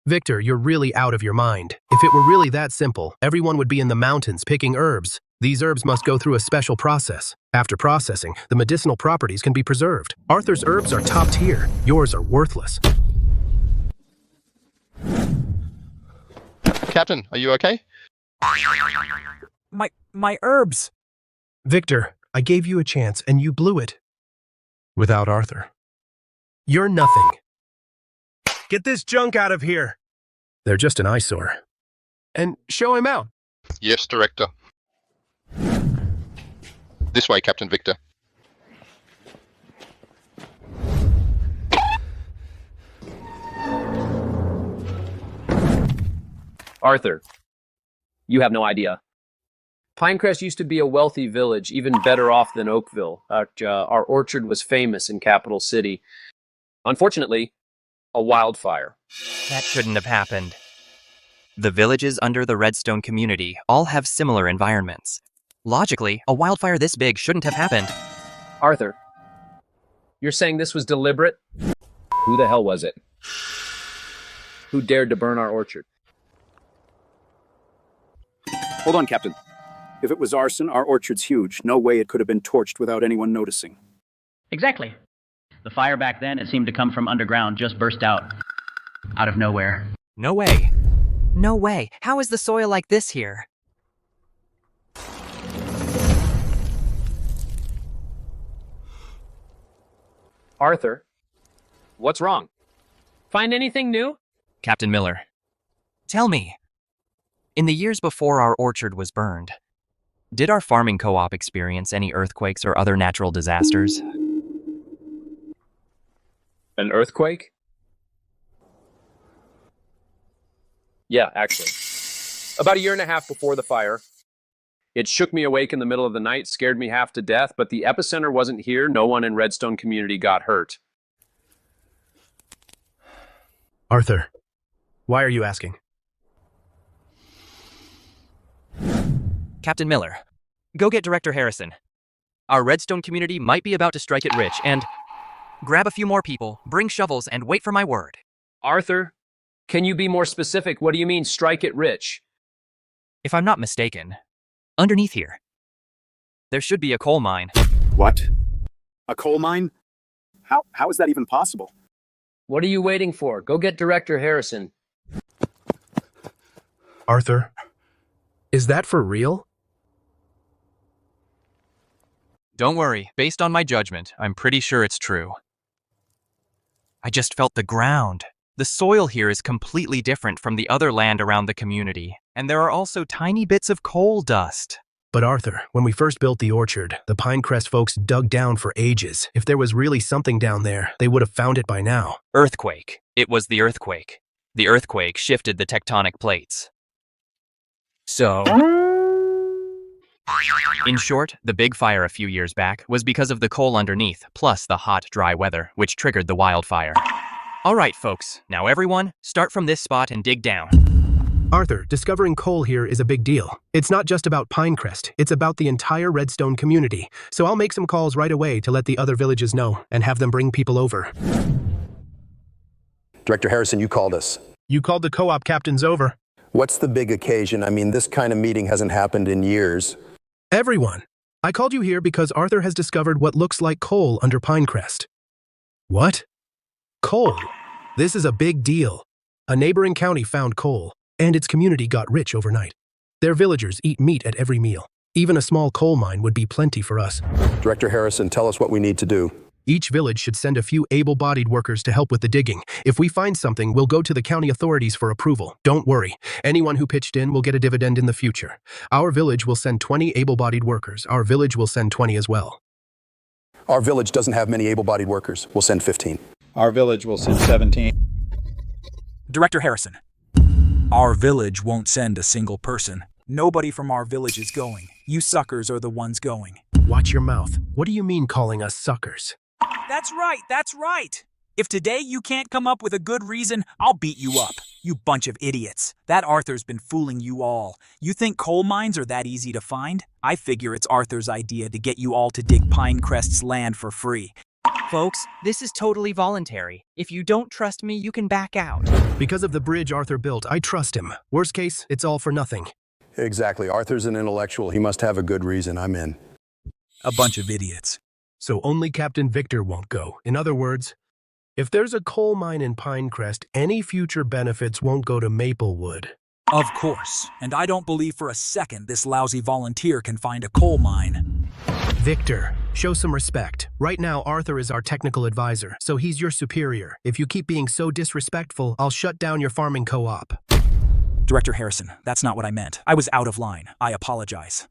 Victor, you're really out of your mind. If it were really that simple, everyone would be in the mountains picking herbs. These herbs must go through a special process. After processing, the medicinal properties can be preserved. Arthur's herbs are top tier. Yours are worthless. Captain, are you okay? My herbs. Victor, I gave you a chance and you blew it. Without Arthur. You're nothing. Get this junk out of here. They're just an eyesore. And show him out. Yes, Director. This way, Captain Victor. Arthur, you have no idea. Pinecrest used to be a wealthy village, even better off than Oakville. Our orchard was famous in Capital City. Unfortunately, a wildfire. That shouldn't have happened. The villages under the Redstone community all have similar environments. Logically, a wildfire this big shouldn't have happened. Arthur, you're saying this was deliberate? Who the hell was it? Who dared to burn our orchard? Hold on, Captain. If it was arson, our orchard's huge. No way it could have been torched without anyone noticing. Exactly. The fire back then, it seemed to come from underground, just burst out of nowhere. No way. No way. How is the soil like this here? Arthur, what's wrong? Find anything new? Captain Miller, tell me. In the years before our orchard was burned, did our farming co-op experience any earthquakes or other natural disasters? An earthquake? Yeah, actually. About a year and a half before the fire. It shook me awake in the middle of the night, scared me half to death, but the epicenter wasn't here. No one in Redstone community got hurt. Arthur, why are you asking? Captain Miller, go get Director Harrison. Our Redstone community might be about to strike it rich, and grab a few more people, bring shovels, and wait for my word. Arthur, can you be more specific? What do you mean, strike it rich? If I'm not mistaken, underneath here, there should be a coal mine. What? A coal mine? How is that even possible? What are you waiting for? Go get Director Harrison. Arthur, is that for real? Don't worry, based on my judgment, I'm pretty sure it's true. I just felt the ground. The soil here is completely different from the other land around the community, and there are also tiny bits of coal dust. But Arthur, when we first built the orchard, the Pinecrest folks dug down for ages. If there was really something down there, they would have found it by now. Earthquake. It was the earthquake. The earthquake shifted the tectonic plates. So, in short, the big fire a few years back was because of the coal underneath, plus the hot, dry weather, which triggered the wildfire. All right, folks, now everyone, start from this spot and dig down. Arthur, discovering coal here is a big deal. It's not just about Pinecrest, it's about the entire Redstone community. So I'll make some calls right away to let the other villages know and have them bring people over. Director Harrison, you called us. You called the co-op captains over. What's the big occasion? I mean, this kind of meeting hasn't happened in years. Everyone, I called you here because Arthur has discovered what looks like coal under Pinecrest. What? Coal? This is a big deal. A neighboring county found coal, and its community got rich overnight. Their villagers eat meat at every meal. Even a small coal mine would be plenty for us. Director Harrison, tell us what we need to do. Each village should send a few able-bodied workers to help with the digging. If we find something, we'll go to the county authorities for approval. Don't worry. Anyone who pitched in will get a dividend in the future. Our village will send 20 able-bodied workers. Our village will send 20 as well. Our village doesn't have many able-bodied workers. We'll send 15. Our village will send 17. Director Harrison, Our village won't send a single person. Nobody from our village is going. You suckers are the ones going. Watch your mouth. What do you mean calling us suckers? That's right. If today you can't come up with a good reason, I'll beat you up. You bunch of idiots. That Arthur's been fooling you all. You think coal mines are that easy to find? I figure it's Arthur's idea to get you all to dig Pinecrest's land for free. Folks, this is totally voluntary. If you don't trust me, you can back out. Because of the bridge Arthur built, I trust him. Worst case, it's all for nothing. Exactly. Arthur's an intellectual. He must have a good reason. I'm in. A bunch of idiots. So only Captain Victor won't go. In other words, if there's a coal mine in Pinecrest, any future benefits won't go to Maplewood. Of course. And I don't believe for a second this lousy volunteer can find a coal mine. Victor, show some respect. Right now, Arthur is our technical advisor, so he's your superior. If you keep being so disrespectful, I'll shut down your farming co-op. Director Harrison, that's not what I meant. I was out of line. I apologize.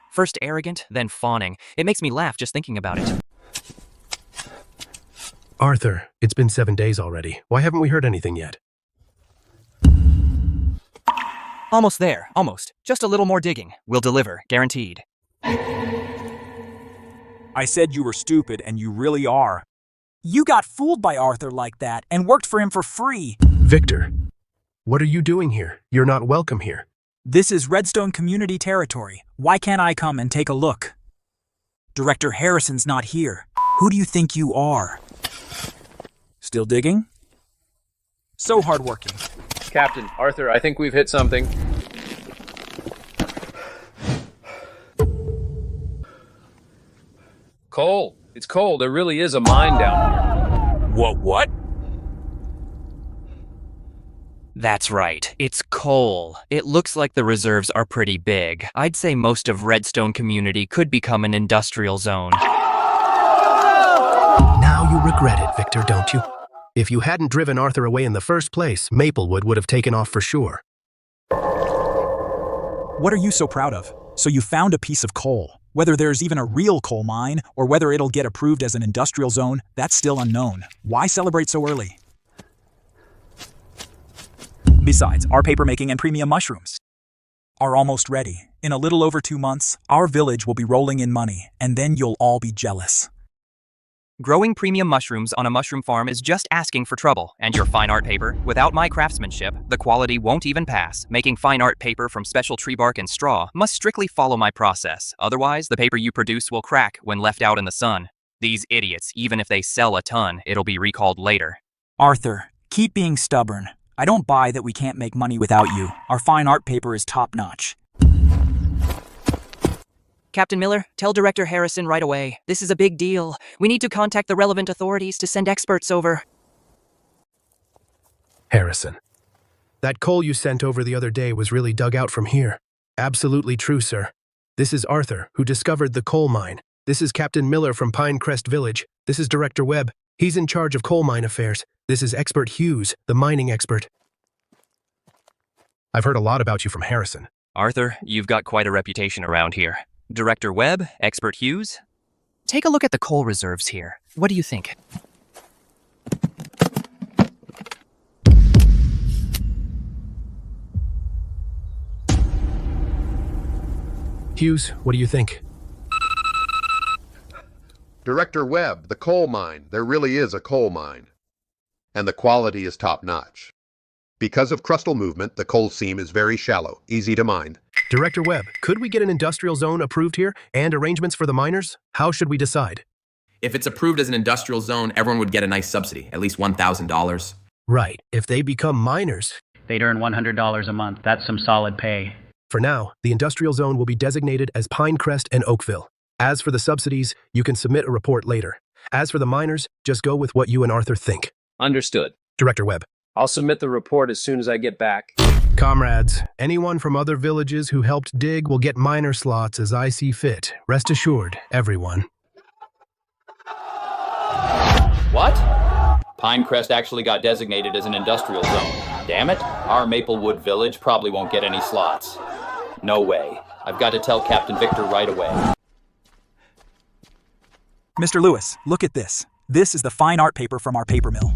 First arrogant, then fawning. It makes me laugh just thinking about it. Arthur, it's been 7 days already. Why haven't we heard anything yet? Almost there, almost. Just a little more digging. We'll deliver, guaranteed. I said you were stupid, and you really are. You got fooled by Arthur like that and worked for him for free. Victor, what are you doing here? You're not welcome here. This is Redstone community territory. Why can't I come and take a look? Director Harrison's not here. Who do you think you are? Still digging? So hardworking. Captain, Arthur, I think we've hit something. Coal. It's coal. There really is a mine down here. What? That's right. It's coal. It looks like the reserves are pretty big. I'd say most of Redstone community could become an industrial zone. Now you regret it, Victor, don't you? If you hadn't driven Arthur away in the first place, Maplewood would have taken off for sure. What are you so proud of? So you found a piece of coal. Whether there's even a real coal mine, or whether it'll get approved as an industrial zone, that's still unknown. Why celebrate so early? Besides, our paper-making and premium mushrooms are almost ready. In a little over 2 months, our village will be rolling in money, and then you'll all be jealous. Growing premium mushrooms on a mushroom farm is just asking for trouble, and your fine art paper, without my craftsmanship, the quality won't even pass. Making fine art paper from special tree bark and straw must strictly follow my process. Otherwise, the paper you produce will crack when left out in the sun. These idiots, even if they sell a ton, it'll be recalled later. Arthur, keep being stubborn. I don't buy that we can't make money without you. Our fine art paper is top-notch. Captain Miller, tell Director Harrison right away. This is a big deal. We need to contact the relevant authorities to send experts over. Harrison, that coal you sent over the other day was really dug out from here. Absolutely true, sir. This is Arthur, who discovered the coal mine. This is Captain Miller from Pinecrest Village. This is Director Webb. He's in charge of coal mine affairs. This is Expert Hughes, the mining expert. I've heard a lot about you from Harrison. Arthur, you've got quite a reputation around here. Director Webb, Expert Hughes. Take a look at the coal reserves here. What do you think? Hughes, what do you think? Director Webb, the coal mine. There really is a coal mine. And the quality is top-notch. Because of crustal movement, the coal seam is very shallow, easy to mine. Director Webb, could we get an industrial zone approved here and arrangements for the miners? How should we decide? If it's approved as an industrial zone, everyone would get a nice subsidy, at least $1,000. Right. If they become miners, They'd earn $100 a month. That's some solid pay. for now, the industrial zone will be designated as Pinecrest and Oakville. As for the subsidies, you can submit a report later. As for the miners, just go with what you and Arthur think. Understood. Director Webb. I'll submit the report as soon as I get back. Comrades, anyone from other villages who helped dig will get miner slots as I see fit. Rest assured, everyone. What? Pinecrest actually got designated as an industrial zone. Damn it, our Maplewood village probably won't get any slots. No way. I've got to tell Captain Victor right away. Mr. Lewis, look at this. This is the fine art paper from our paper mill.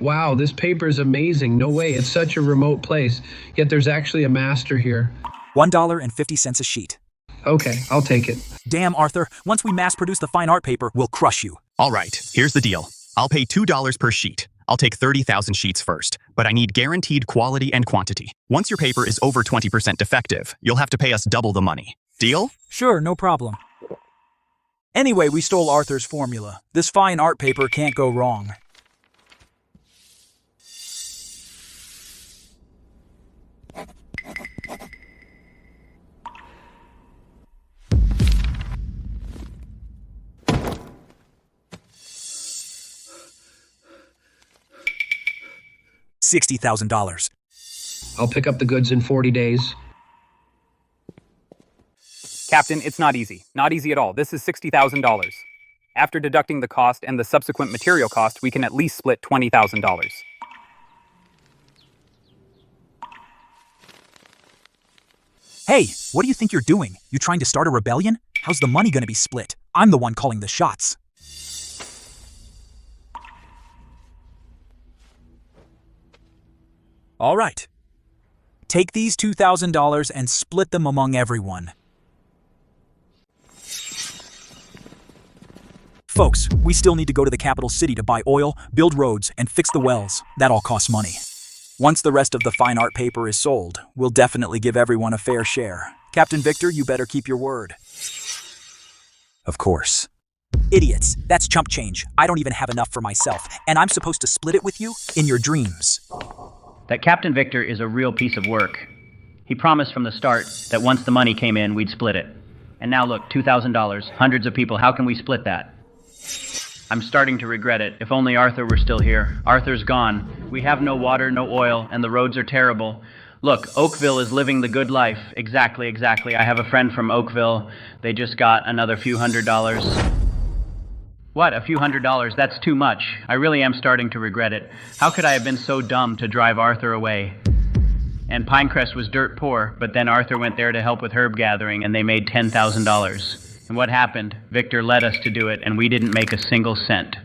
Wow, this paper is amazing. No way, it's such a remote place. Yet there's actually a master here. $1.50 a sheet. Okay, I'll take it. Damn, Arthur, once we mass produce the fine art paper, we'll crush you. All right, here's the deal. I'll pay $2 per sheet. I'll take 30,000 sheets first, but I need guaranteed quality and quantity. Once your paper is over 20% defective, you'll have to pay us double the money. Deal? Sure, no problem. Anyway, we stole Arthur's formula. This fine art paper can't go wrong. $60,000. I'll pick up the goods in 40 days. Captain, it's not easy. Not easy at all. This is $60,000. After deducting the cost and the subsequent material cost, we can at least split $20,000. Hey, what do you think you're doing? You trying to start a rebellion? How's the money gonna be split? I'm the one calling the shots. All right. Take these $2,000 and split them among everyone. Folks, we still need to go to the capital city to buy oil, build roads, and fix the wells. That all costs money. Once the rest of the fine art paper is sold, we'll definitely give everyone a fair share. Captain Victor, you better keep your word. Of course. Idiots, that's chump change. I don't even have enough for myself, and I'm supposed to split it with you? In your dreams. That Captain Victor is a real piece of work. He promised from the start that once the money came in, we'd split it. And now look, $2,000, hundreds of people, how can we split that? I'm starting to regret it. If only Arthur were still here. Arthur's gone. We have no water, no oil, and the roads are terrible. Look, Oakville is living the good life. Exactly. I have a friend from Oakville. They just got another few $100s. What, a few $100s? That's too much. I really am starting to regret it. How could I have been so dumb to drive Arthur away? And Pinecrest was dirt poor, but then Arthur went there to help with herb gathering, and they made $10,000. And what happened? Victor led us to do it, and we didn't make a single cent.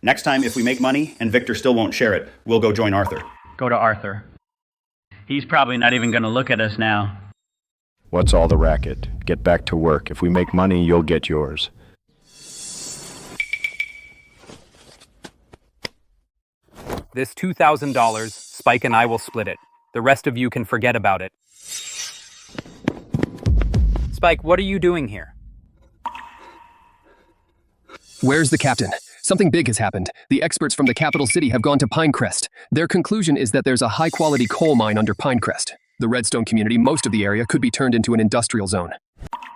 Next time, if we make money and Victor still won't share it, we'll go join Arthur. Go to Arthur. He's probably not even going to look at us now. What's all the racket? Get back to work. If we make money, you'll get yours. This $2,000, Spike and I will split it. The rest of you can forget about it. Spike, what are you doing here? Where's the captain? Something big has happened. The experts from the capital city have gone to Pinecrest. Their conclusion is that there's a high-quality coal mine under Pinecrest. The Redstone community, most of the area, could be turned into an industrial zone.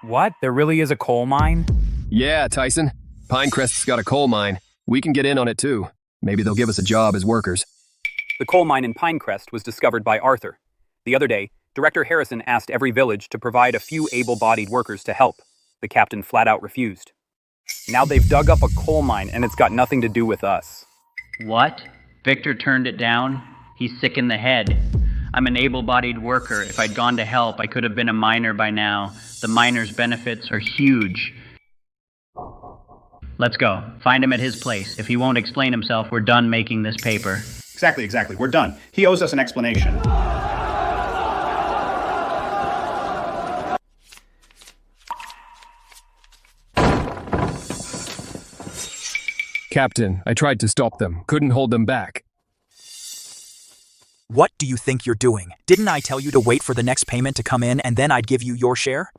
What? There really is a coal mine? Yeah, Tyson. Pinecrest's got a coal mine. We can get in on it too. Maybe they'll give us a job as workers. The coal mine in Pinecrest was discovered by Arthur. The other day, Director Harrison asked every village to provide a few able-bodied workers to help. The captain flat out refused. Now they've dug up a coal mine and it's got nothing to do with us. What? Victor turned it down? He's sick in the head. I'm an able-bodied worker. If I'd gone to help, I could have been a miner by now. The miner's benefits are huge. Let's go. Find him at his place. If he won't explain himself, we're done making this paper. Exactly. We're done. He owes us an explanation. Captain, I tried to stop them. Couldn't hold them back. What do you think you're doing? Didn't I tell you to wait for the next payment to come in and then I'd give you your share?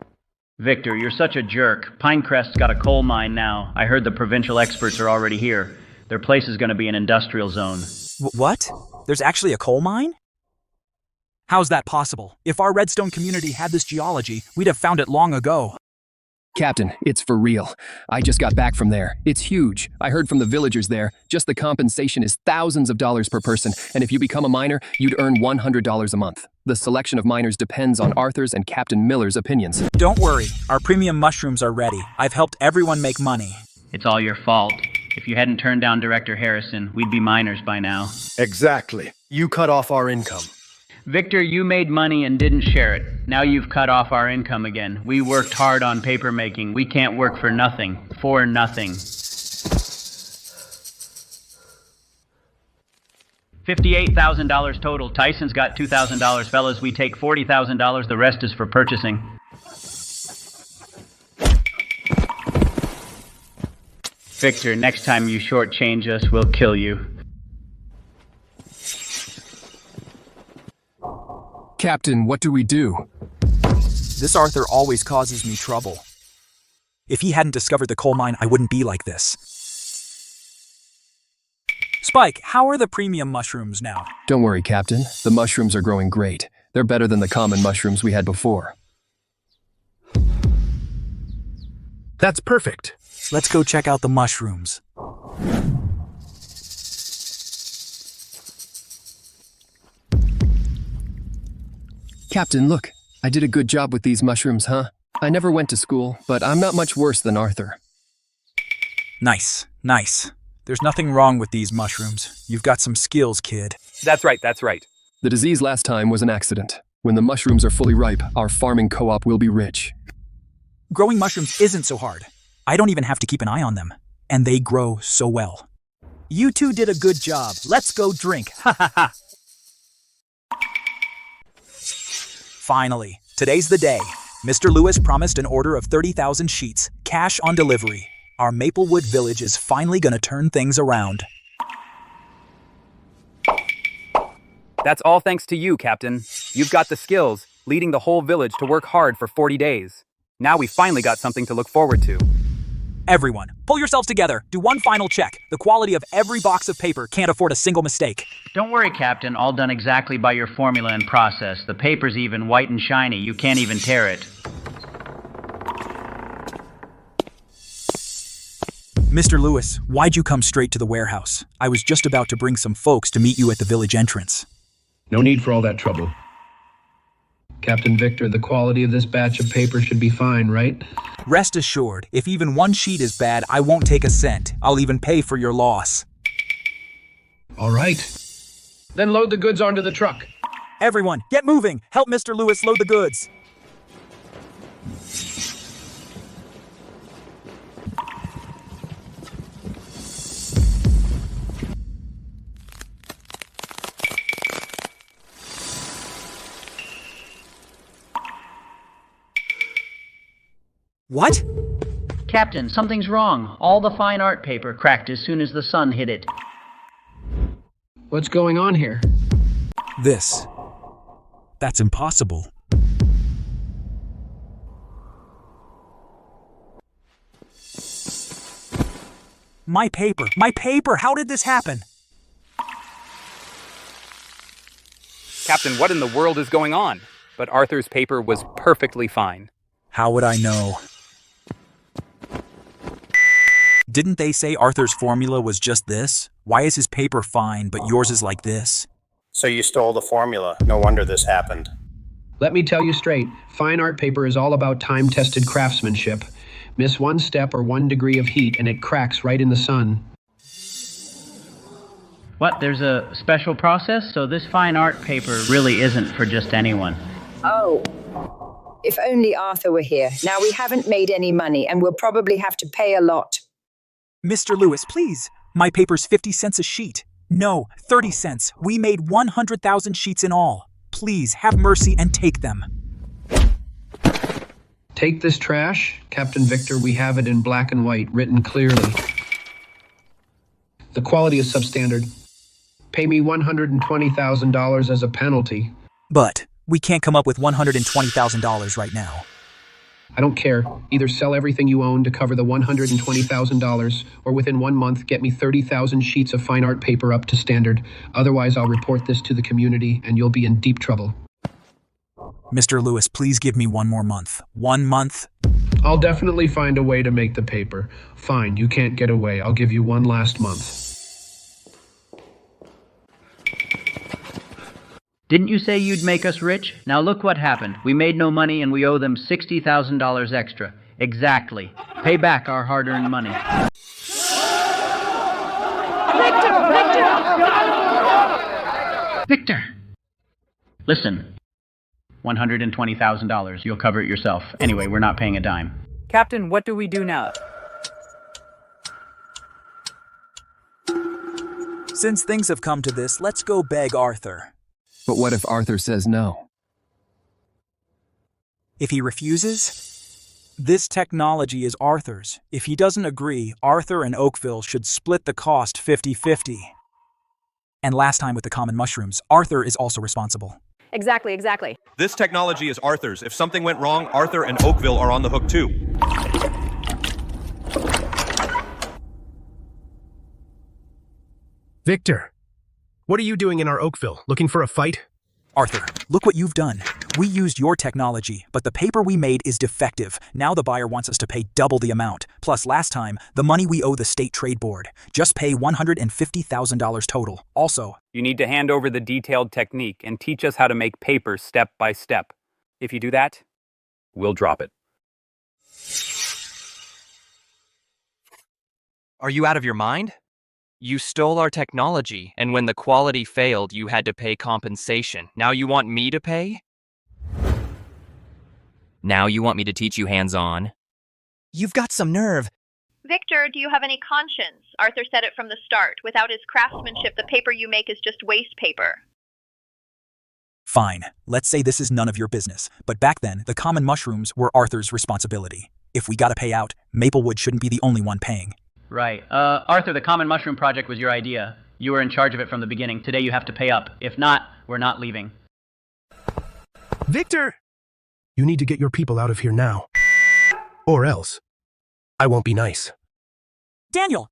Victor, you're such a jerk. Pinecrest's got a coal mine now. I heard the provincial experts are already here. Their place is going to be an industrial zone. What? There's actually a coal mine? How's that possible? If our Redstone community had this geology, we'd have found it long ago. Captain, it's for real. I just got back from there. It's huge. I heard from the villagers there. Just the compensation is thousands of dollars per person, and if you become a miner, you'd earn $100 a month. The selection of miners depends on Arthur's and Captain Miller's opinions. Don't worry, our premium mushrooms are ready. I've helped everyone make money. It's all your fault. If you hadn't turned down Director Harrison, we'd be miners by now. Exactly. You cut off our income. Victor, you made money and didn't share it. Now you've cut off our income again. We worked hard on paper making. We can't work for nothing. For nothing. $58,000 total. Tyson's got $2,000. Fellas, we take $40,000. The rest is for purchasing. Victor, next time you shortchange us, we'll kill you. Captain, what do we do? This Arthur always causes me trouble. If he hadn't discovered the coal mine, I wouldn't be like this. Spike, how are the premium mushrooms now? Don't worry, Captain. The mushrooms are growing great. They're better than the common mushrooms we had before. That's perfect. Let's go check out the mushrooms. Captain, look. I did a good job with these mushrooms, huh? I never went to school, but I'm not much worse than Arthur. Nice, nice. There's nothing wrong with these mushrooms. You've got some skills, kid. That's right, that's right. The disease last time was an accident. When the mushrooms are fully ripe, our farming co-op will be rich. Growing mushrooms isn't so hard. I don't even have to keep an eye on them. And they grow so well. You two did a good job. Let's go drink. Ha ha ha. Finally, today's the day. Mr. Lewis promised an order of 30,000 sheets, cash on delivery. Our Maplewood village is finally gonna turn things around. That's all thanks to you, Captain. You've got the skills, leading the whole village to work hard for 40 days. Now we finally got something to look forward to. Everyone, pull yourselves together. Do one final check. The quality of every box of paper can't afford a single mistake. Don't worry, Captain. All done exactly by your formula and process. The paper's even white and shiny. You can't even tear it. Mr. Lewis, why'd you come straight to the warehouse? I was just about to bring some folks to meet you at the village entrance. No need for all that trouble. Captain Victor, the quality of this batch of paper should be fine, right? Rest assured, if even one sheet is bad, I won't take a cent. I'll even pay for your loss. All right. Then load the goods onto the truck. Everyone, get moving! Help Mr. Lewis load the goods! What? Captain, something's wrong. All the fine art paper cracked as soon as the sun hit it. What's going on here? That's impossible. My paper! How did this happen? Captain, what in the world is going on? But Arthur's paper was perfectly fine. How would I know? Didn't they say Arthur's formula was just this? Why is his paper fine, but yours is like this? So you stole the formula. No wonder this happened. Let me tell you straight, fine art paper is all about time-tested craftsmanship. Miss one step or 1 degree of heat and it cracks right in the sun. What, there's a special process? So this fine art paper really isn't for just anyone. Oh. If only Arthur were here. Now we haven't made any money and we'll probably have to pay a lot. Mr. Lewis, please. My paper's 50 cents a sheet. No, 30 cents. We made 100,000 sheets in all. Please, have mercy and take them. Take this trash, Captain Victor. We have it in black and white, written clearly. The quality is substandard. Pay me $120,000 as a penalty. But we can't come up with $120,000 right now. I don't care. Either sell everything you own to cover the $120,000, or within 1 month get me 30,000 sheets of fine art paper up to standard. Otherwise, I'll report this to the community and you'll be in deep trouble. Mr. Lewis, please give me 1 more month. 1 month? I'll definitely find a way to make the paper. Fine, you can't get away. I'll give you 1 last month. Didn't you say you'd make us rich? Now look what happened. We made no money and we owe them $60,000 extra. Exactly. Pay back our hard-earned money. Victor! Listen. $120,000. You'll cover it yourself. Anyway, we're not paying a dime. Captain, what do we do now? Since things have come to this, let's go beg Arthur. But what if Arthur says no? If he refuses, this technology is Arthur's. If he doesn't agree, Arthur and Oakville should split the cost 50-50. And last time with the common mushrooms, Arthur is also responsible. Exactly. This technology is Arthur's. If something went wrong, Arthur and Oakville are on the hook too. Victor, what are you doing in our Oakville? Looking for a fight? Arthur, look what you've done. We used your technology, but the paper we made is defective. Now the buyer wants us to pay double the amount. Plus, last time, the money we owe the State Trade Board. Just pay $150,000 total. Also, You need to hand over the detailed technique and teach us how to make paper step by step. If you do that, we'll drop it. Are you out of your mind? You stole our technology, and when the quality failed, you had to pay compensation. Now you want me to pay? Now you want me to teach you hands-on? You've got some nerve. Victor, do you have any conscience? Arthur said it from the start. Without his craftsmanship, the paper you make is just waste paper. fine. Let's say this is none of your business. But back then, the common mushrooms were Arthur's responsibility. If we gotta pay out, Maplewood shouldn't be the only one paying. Right. Arthur, the Common Mushroom Project was your idea. You were in charge of it from the beginning. Today you have to pay up. If not, we're not leaving. Victor! You need to get your people out of here now. Or else, I won't be nice. Daniel,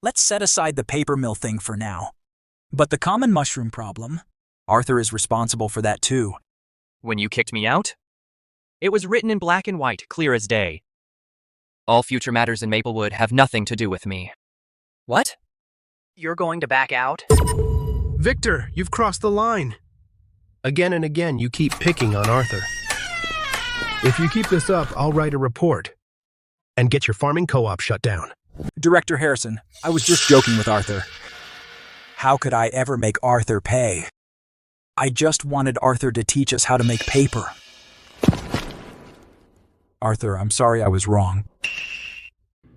let's set aside the paper mill thing for now. But the common mushroom problem, Arthur is responsible for that too. When you kicked me out? It was written in black and white, clear as day. All future matters in Maplewood have nothing to do with me. What? You're going to back out? Victor, you've crossed the line. Again and again, you keep picking on Arthur. If you keep this up, I'll write a report and get your farming co-op shut down. Director Harrison, I was just joking with Arthur. How could I ever make Arthur pay? I just wanted Arthur to teach us how to make paper. Arthur, I'm sorry I was wrong.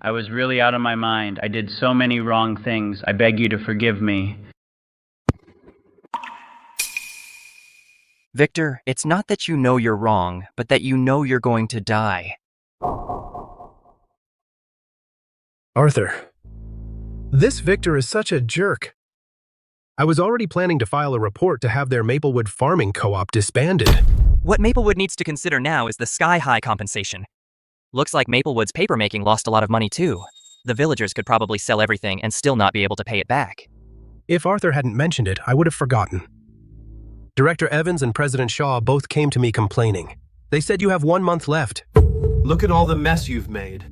I was really out of my mind. I did so many wrong things. I beg you to forgive me. Victor, it's not that you know you're wrong, but that you know you're going to die. Arthur, this Victor is such a jerk. I was already planning to file a report to have their Maplewood farming co-op disbanded. What Maplewood needs to consider now is the sky-high compensation. Looks like Maplewood's papermaking lost a lot of money too. The villagers could probably sell everything and still not be able to pay it back. If Arthur hadn't mentioned it, I would have forgotten. Director Evans and President Shaw both came to me complaining. They said you have 1 month left. Look at all the mess you've made.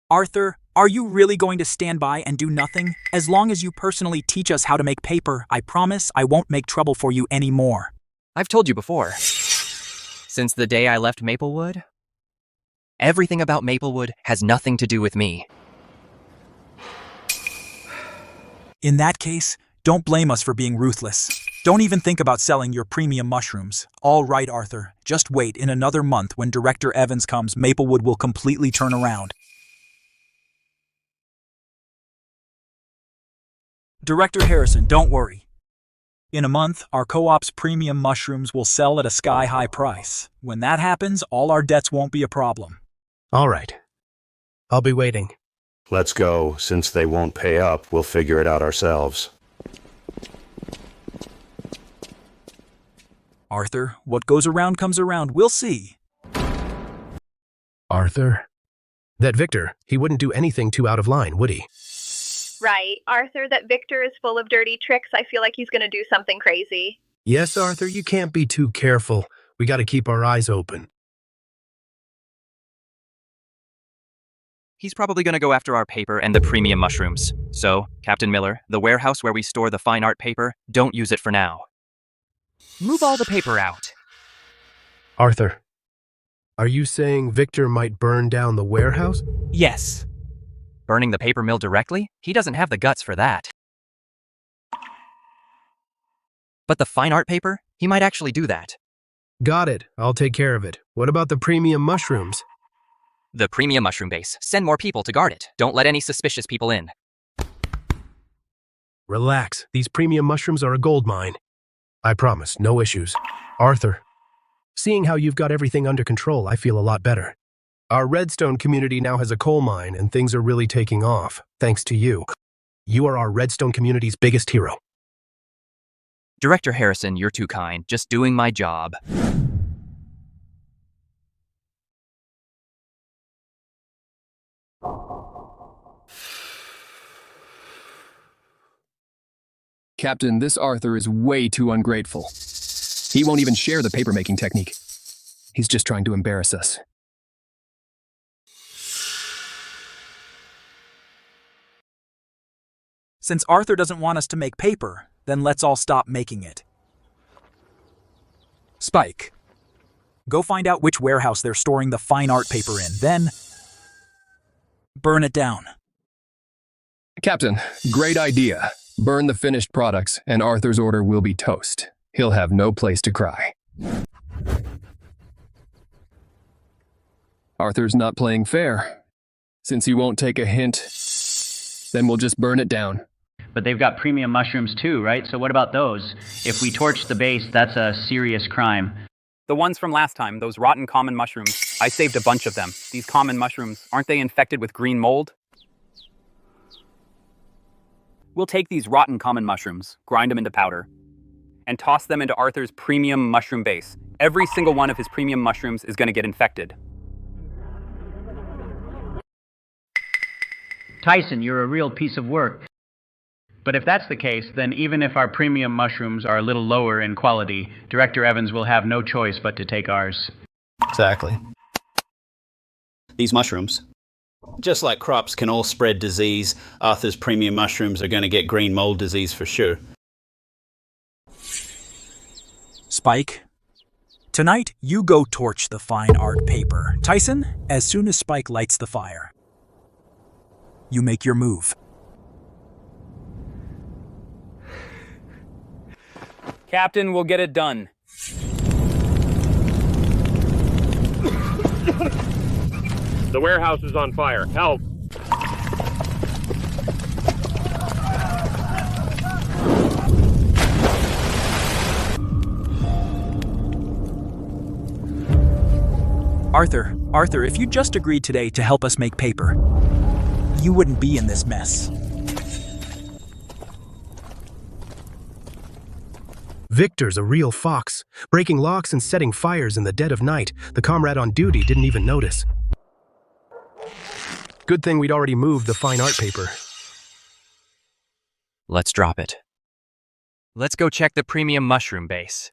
Arthur, are you really going to stand by and do nothing? As long as you personally teach us how to make paper, I promise I won't make trouble for you anymore. I've told you before. Since the day I left Maplewood, everything about Maplewood has nothing to do with me. In that case, don't blame us for being ruthless. Don't even think about selling your premium mushrooms. All right, Arthur, just wait. In another month, when Director Evans comes, Maplewood will completely turn around. Director Harrison, don't worry. In a month, our co-op's premium mushrooms will sell at a sky-high price. When that happens, all our debts won't be a problem. All right. I'll be waiting. Let's go. Since they won't pay up, we'll figure it out ourselves. Arthur, what goes around comes around. We'll see. Arthur? That Victor, he wouldn't do anything too out of line, would he? Right. Arthur, that Victor is full of dirty tricks. I feel like he's going to do something crazy. Yes, Arthur, you can't be too careful. We gotta keep our eyes open. He's probably going to go after our paper and the premium mushrooms. So, Captain Miller, the warehouse where we store the fine art paper, don't use it for now. Move all the paper out. Arthur, are you saying Victor might burn down the warehouse? Yes. Burning the paper mill directly? He doesn't have the guts for that. But the fine art paper? He might actually do that. Got it. I'll take care of it. What about the premium mushrooms? The premium mushroom base. Send more people to guard it. Don't let any suspicious people in. Relax. These premium mushrooms are a gold mine. I promise, no issues. Arthur, seeing how you've got everything under control, I feel a lot better. Our Redstone community now has a coal mine, and things are really taking off, thanks to you. You are our Redstone community's biggest hero. Director Harrison, you're too kind. Just doing my job. Captain, this Arthur is way too ungrateful. He won't even share the paper-making technique. He's just trying to embarrass us. Since Arthur doesn't want us to make paper, then let's all stop making it. Spike, go find out which warehouse they're storing the fine art paper in, then burn it down. Captain, great idea. Burn the finished products, and Arthur's order will be toast. He'll have no place to cry. Arthur's not playing fair. Since he won't take a hint, then we'll just burn it down. But they've got premium mushrooms too, right? So what about those? If we torch the base, that's a serious crime. The ones from last time, those rotten common mushrooms, I saved a bunch of them. These common mushrooms, aren't they infected with green mold? We'll take these rotten common mushrooms, grind them into powder, and toss them into Arthur's premium mushroom base. Every single one of his premium mushrooms is going to get infected. Tyson, you're a real piece of work. But if that's the case, then even if our premium mushrooms are a little lower in quality, Director Evans will have no choice but to take ours. Exactly. These mushrooms, just like crops can all spread disease, Arthur's premium mushrooms are going to get green mold disease for sure. Spike, tonight you go torch the fine art paper. Tyson, as soon as Spike lights the fire, you make your move. Captain, we'll get it done. The warehouse is on fire. Help! Arthur, if you just agreed today to help us make paper, you wouldn't be in this mess. Victor's a real fox, breaking locks and setting fires in the dead of night. The comrade on duty didn't even notice. Good thing we'd already moved the fine art paper. Let's drop it. Let's go check the premium mushroom base.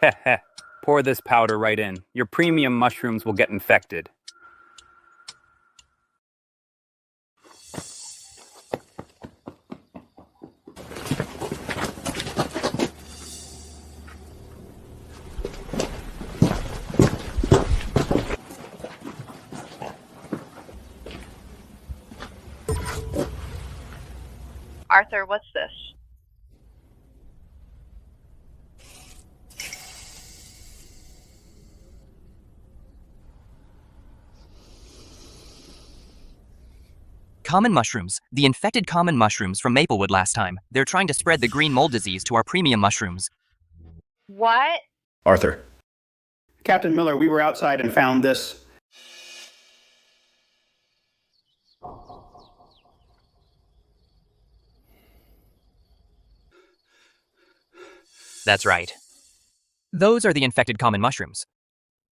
Heh heh. Pour this powder right in. Your premium mushrooms will get infected. Arthur, what's this? Common mushrooms. The infected common mushrooms from Maplewood last time. They're trying to spread the green mold disease to our premium mushrooms. What? Arthur. Captain Miller, we were outside and found this. That's right. Those are the infected common mushrooms.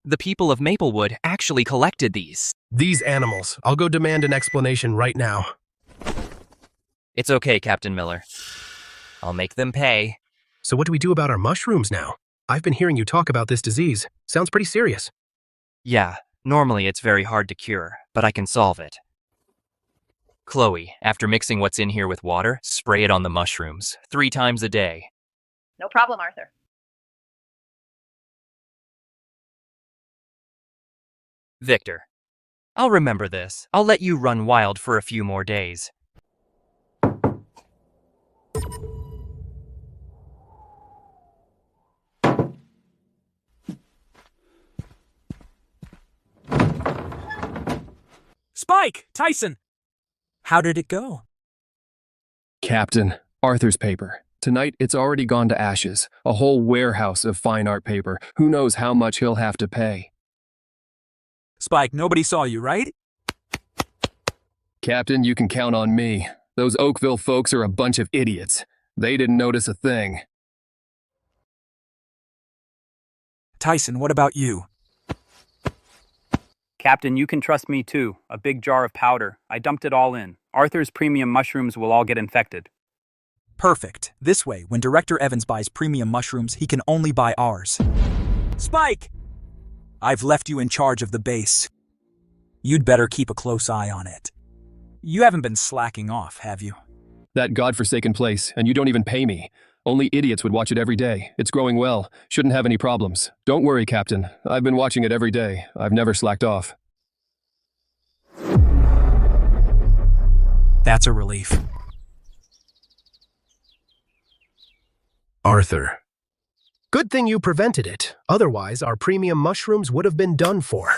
The people of Maplewood actually collected these. These animals. I'll go demand an explanation right now. It's okay, Captain Miller. I'll make them pay. So what do we do about our mushrooms now? I've been hearing you talk about this disease. Sounds pretty serious. Yeah, normally it's very hard to cure, but I can solve it. Chloe, after mixing what's in here with water, spray it on the mushrooms 3 times a day. No problem, Arthur. Victor, I'll remember this. I'll let you run wild for a few more days. Spike! Tyson! How did it go? Captain, Arthur's paper. Tonight, it's already gone to ashes. A whole warehouse of fine art paper. Who knows how much he'll have to pay. Spike, nobody saw you, right? Captain, you can count on me. Those Oakville folks are a bunch of idiots. They didn't notice a thing. Tyson, what about you? Captain, you can trust me too. A big jar of powder. I dumped it all in. Arthur's premium mushrooms will all get infected. Perfect. This way, when Director Evans buys premium mushrooms, he can only buy ours. Spike! I've left you in charge of the base. You'd better keep a close eye on it. You haven't been slacking off, have you? That godforsaken place, and you don't even pay me. Only idiots would watch it every day. It's growing well. Shouldn't have any problems. Don't worry, Captain. I've been watching it every day. I've never slacked off. That's a relief. Arthur. Good thing you prevented it. Otherwise, our premium mushrooms would have been done for.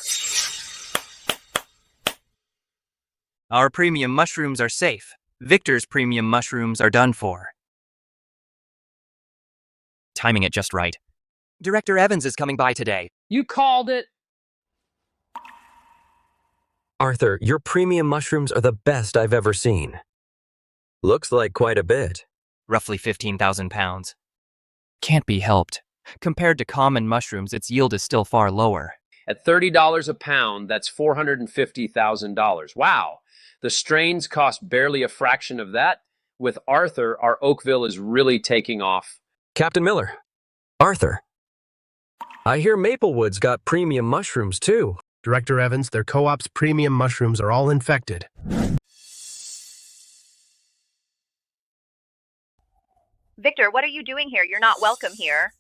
Our premium mushrooms are safe. Victor's premium mushrooms are done for. Timing it just right. Director Evans is coming by today. You called it. Arthur, your premium mushrooms are the best I've ever seen. Looks like quite a bit. Roughly 15,000 pounds. Can't be helped. Compared to common mushrooms, its yield is still far lower. At $30 a pound, that's $450,000. Wow. The strains cost barely a fraction of that. With Arthur, our Oakville is really taking off. Captain Miller. Arthur. I hear Maplewood's got premium mushrooms too. Director Evans, their co-op's premium mushrooms are all infected. Victor, what are you doing here? You're not welcome here.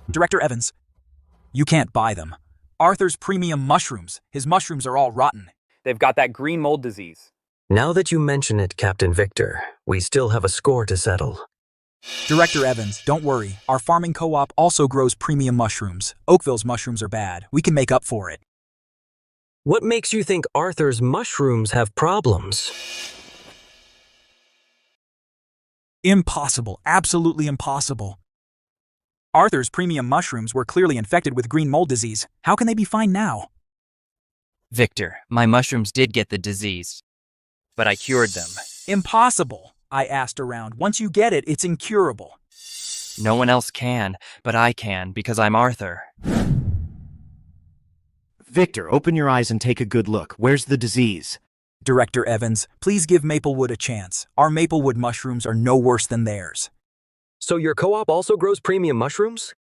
Director Evans, you can't buy them. Arthur's premium mushrooms. His mushrooms are all rotten. They've got that green mold disease. Now that you mention it, Captain Victor, we still have a score to settle. Director Evans, don't worry. Our farming co-op also grows premium mushrooms. Oakville's mushrooms are bad. We can make up for it. What makes you think Arthur's mushrooms have problems? Impossible. Absolutely impossible. Arthur's premium mushrooms were clearly infected with green mold disease. How can they be fine now? Victor, my mushrooms did get the disease, but I cured them. Impossible. I asked around. Once you get it, it's incurable. No one else can, but I can because I'm Arthur. Victor, open your eyes and take a good look. Where's the disease? Director Evans, please give Maplewood a chance. Our Maplewood mushrooms are no worse than theirs. So your co-op also grows premium mushrooms?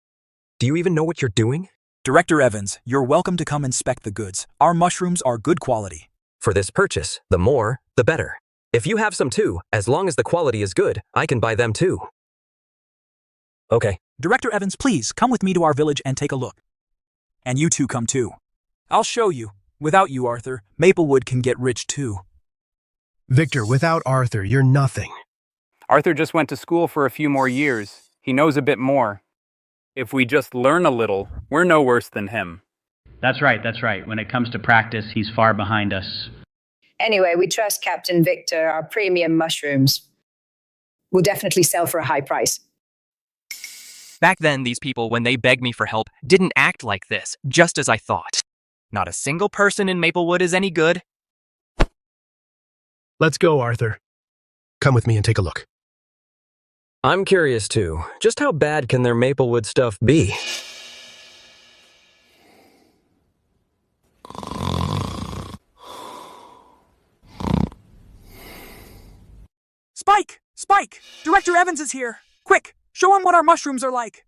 Do you even know what you're doing? Director Evans, you're welcome to come inspect the goods. Our mushrooms are good quality. For this purchase, the more, the better. If you have some too, as long as the quality is good, I can buy them too. Okay. Director Evans, please come with me to our village and take a look. And you two come too. I'll show you. Without you, Arthur, Maplewood can get rich too. Victor, without Arthur, you're nothing. Arthur just went to school for a few more years. He knows a bit more. If we just learn a little, we're no worse than him. That's right. When it comes to practice, he's far behind us. Anyway, we trust Captain Victor. Our premium mushrooms will definitely sell for a high price. Back then, these people, when they begged me for help, didn't act like this, just as I thought. Not a single person in Maplewood is any good. Let's go, Arthur. Come with me and take a look. I'm curious too. Just how bad can their Maplewood stuff be? Spike! Spike! Director Evans is here! Quick, show him what our mushrooms are like!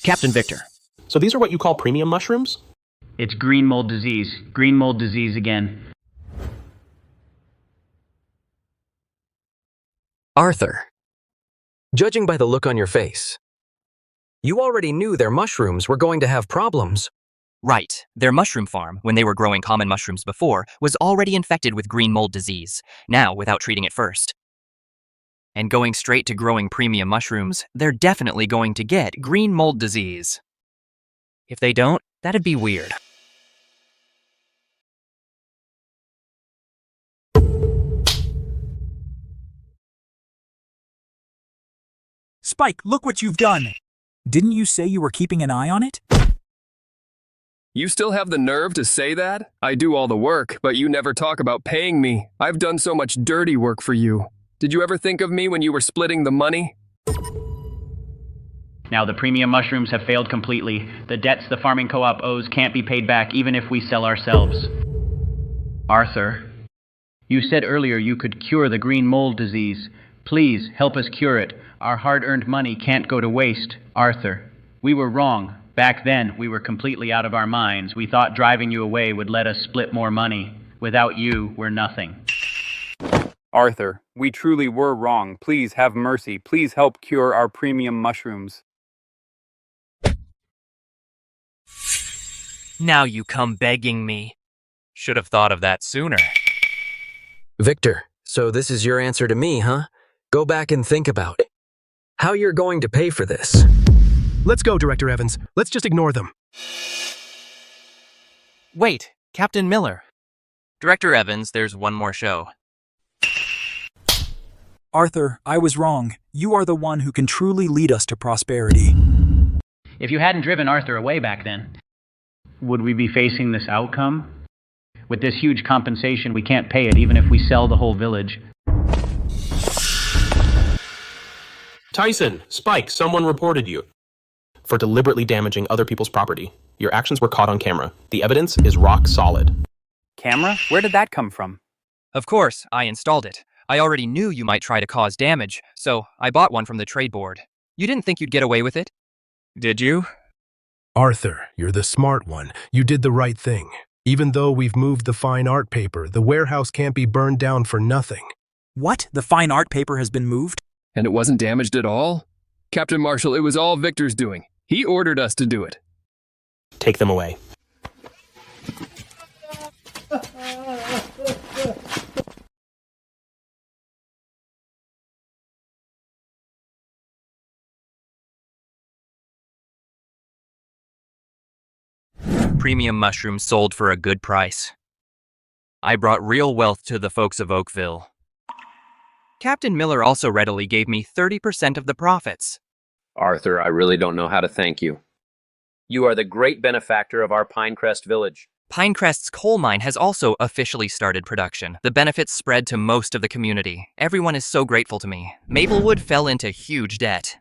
Captain Victor. So these are what you call premium mushrooms? It's green mold disease. Green mold disease again. Arthur, judging by the look on your face, you already knew their mushrooms were going to have problems. Right. Their mushroom farm, when they were growing common mushrooms before, was already infected with green mold disease, now without treating it first. And going straight to growing premium mushrooms, they're definitely going to get green mold disease. If they don't, that'd be weird. Spike, look what you've done! Didn't you say you were keeping an eye on it? You still have the nerve to say that? I do all the work, but you never talk about paying me. I've done so much dirty work for you. Did you ever think of me when you were splitting the money? Now the premium mushrooms have failed completely. The debts the farming co-op owes can't be paid back even if we sell ourselves. Arthur, you said earlier you could cure the green mold disease. Please help us cure it. Our hard-earned money can't go to waste. Arthur, we were wrong. Back then, we were completely out of our minds. We thought driving you away would let us split more money. Without you, we're nothing. Arthur, we truly were wrong. Please have mercy. Please help cure our premium mushrooms. Now you come begging me. Should have thought of that sooner. Victor, so this is your answer to me, huh? Go back and think about it. How you're going to pay for this. Let's go, Director Evans. Let's just ignore them. Wait, Captain Miller. Director Evans, there's one more show. Arthur, I was wrong. You are the one who can truly lead us to prosperity. If you hadn't driven Arthur away back then, would we be facing this outcome? With this huge compensation, we can't pay it even if we sell the whole village. Tyson, Spike, someone reported you for deliberately damaging other people's property. Your actions were caught on camera. The evidence is rock solid. Camera? Where did that come from? Of course, I installed it. I already knew you might try to cause damage, so I bought one from the trade board. You didn't think you'd get away with it? Did you? Arthur, you're the smart one. You did the right thing. Even though we've moved the fine art paper, the warehouse can't be burned down for nothing. What? The fine art paper has been moved? And it wasn't damaged at all? Captain Marshall, it was all Victor's doing. He ordered us to do it. Take them away. Premium mushrooms sold for a good price. I brought real wealth to the folks of Oakville. Captain Miller also readily gave me 30% of the profits. Arthur, I really don't know how to thank you. You are the great benefactor of our Pinecrest village. Pinecrest's coal mine has also officially started production. The benefits spread to most of the community. Everyone is so grateful to me. Maplewood fell into huge debt.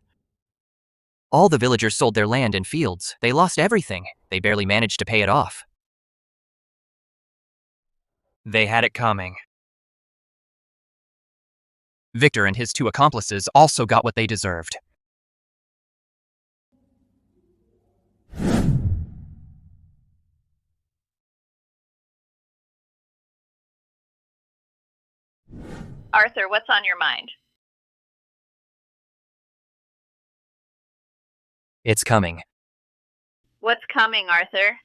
All the villagers sold their land and fields. They lost everything. They barely managed to pay it off. They had it coming. Victor and his two accomplices also got what they deserved. Arthur, what's on your mind? It's coming. What's coming, Arthur?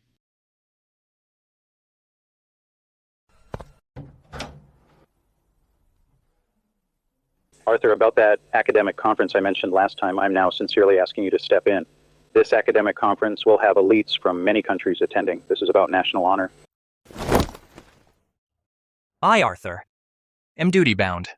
Arthur, about that academic conference I mentioned last time, I'm now sincerely asking you to step in. This academic conference will have elites from many countries attending. This is about national honor. I, Arthur, am duty-bound.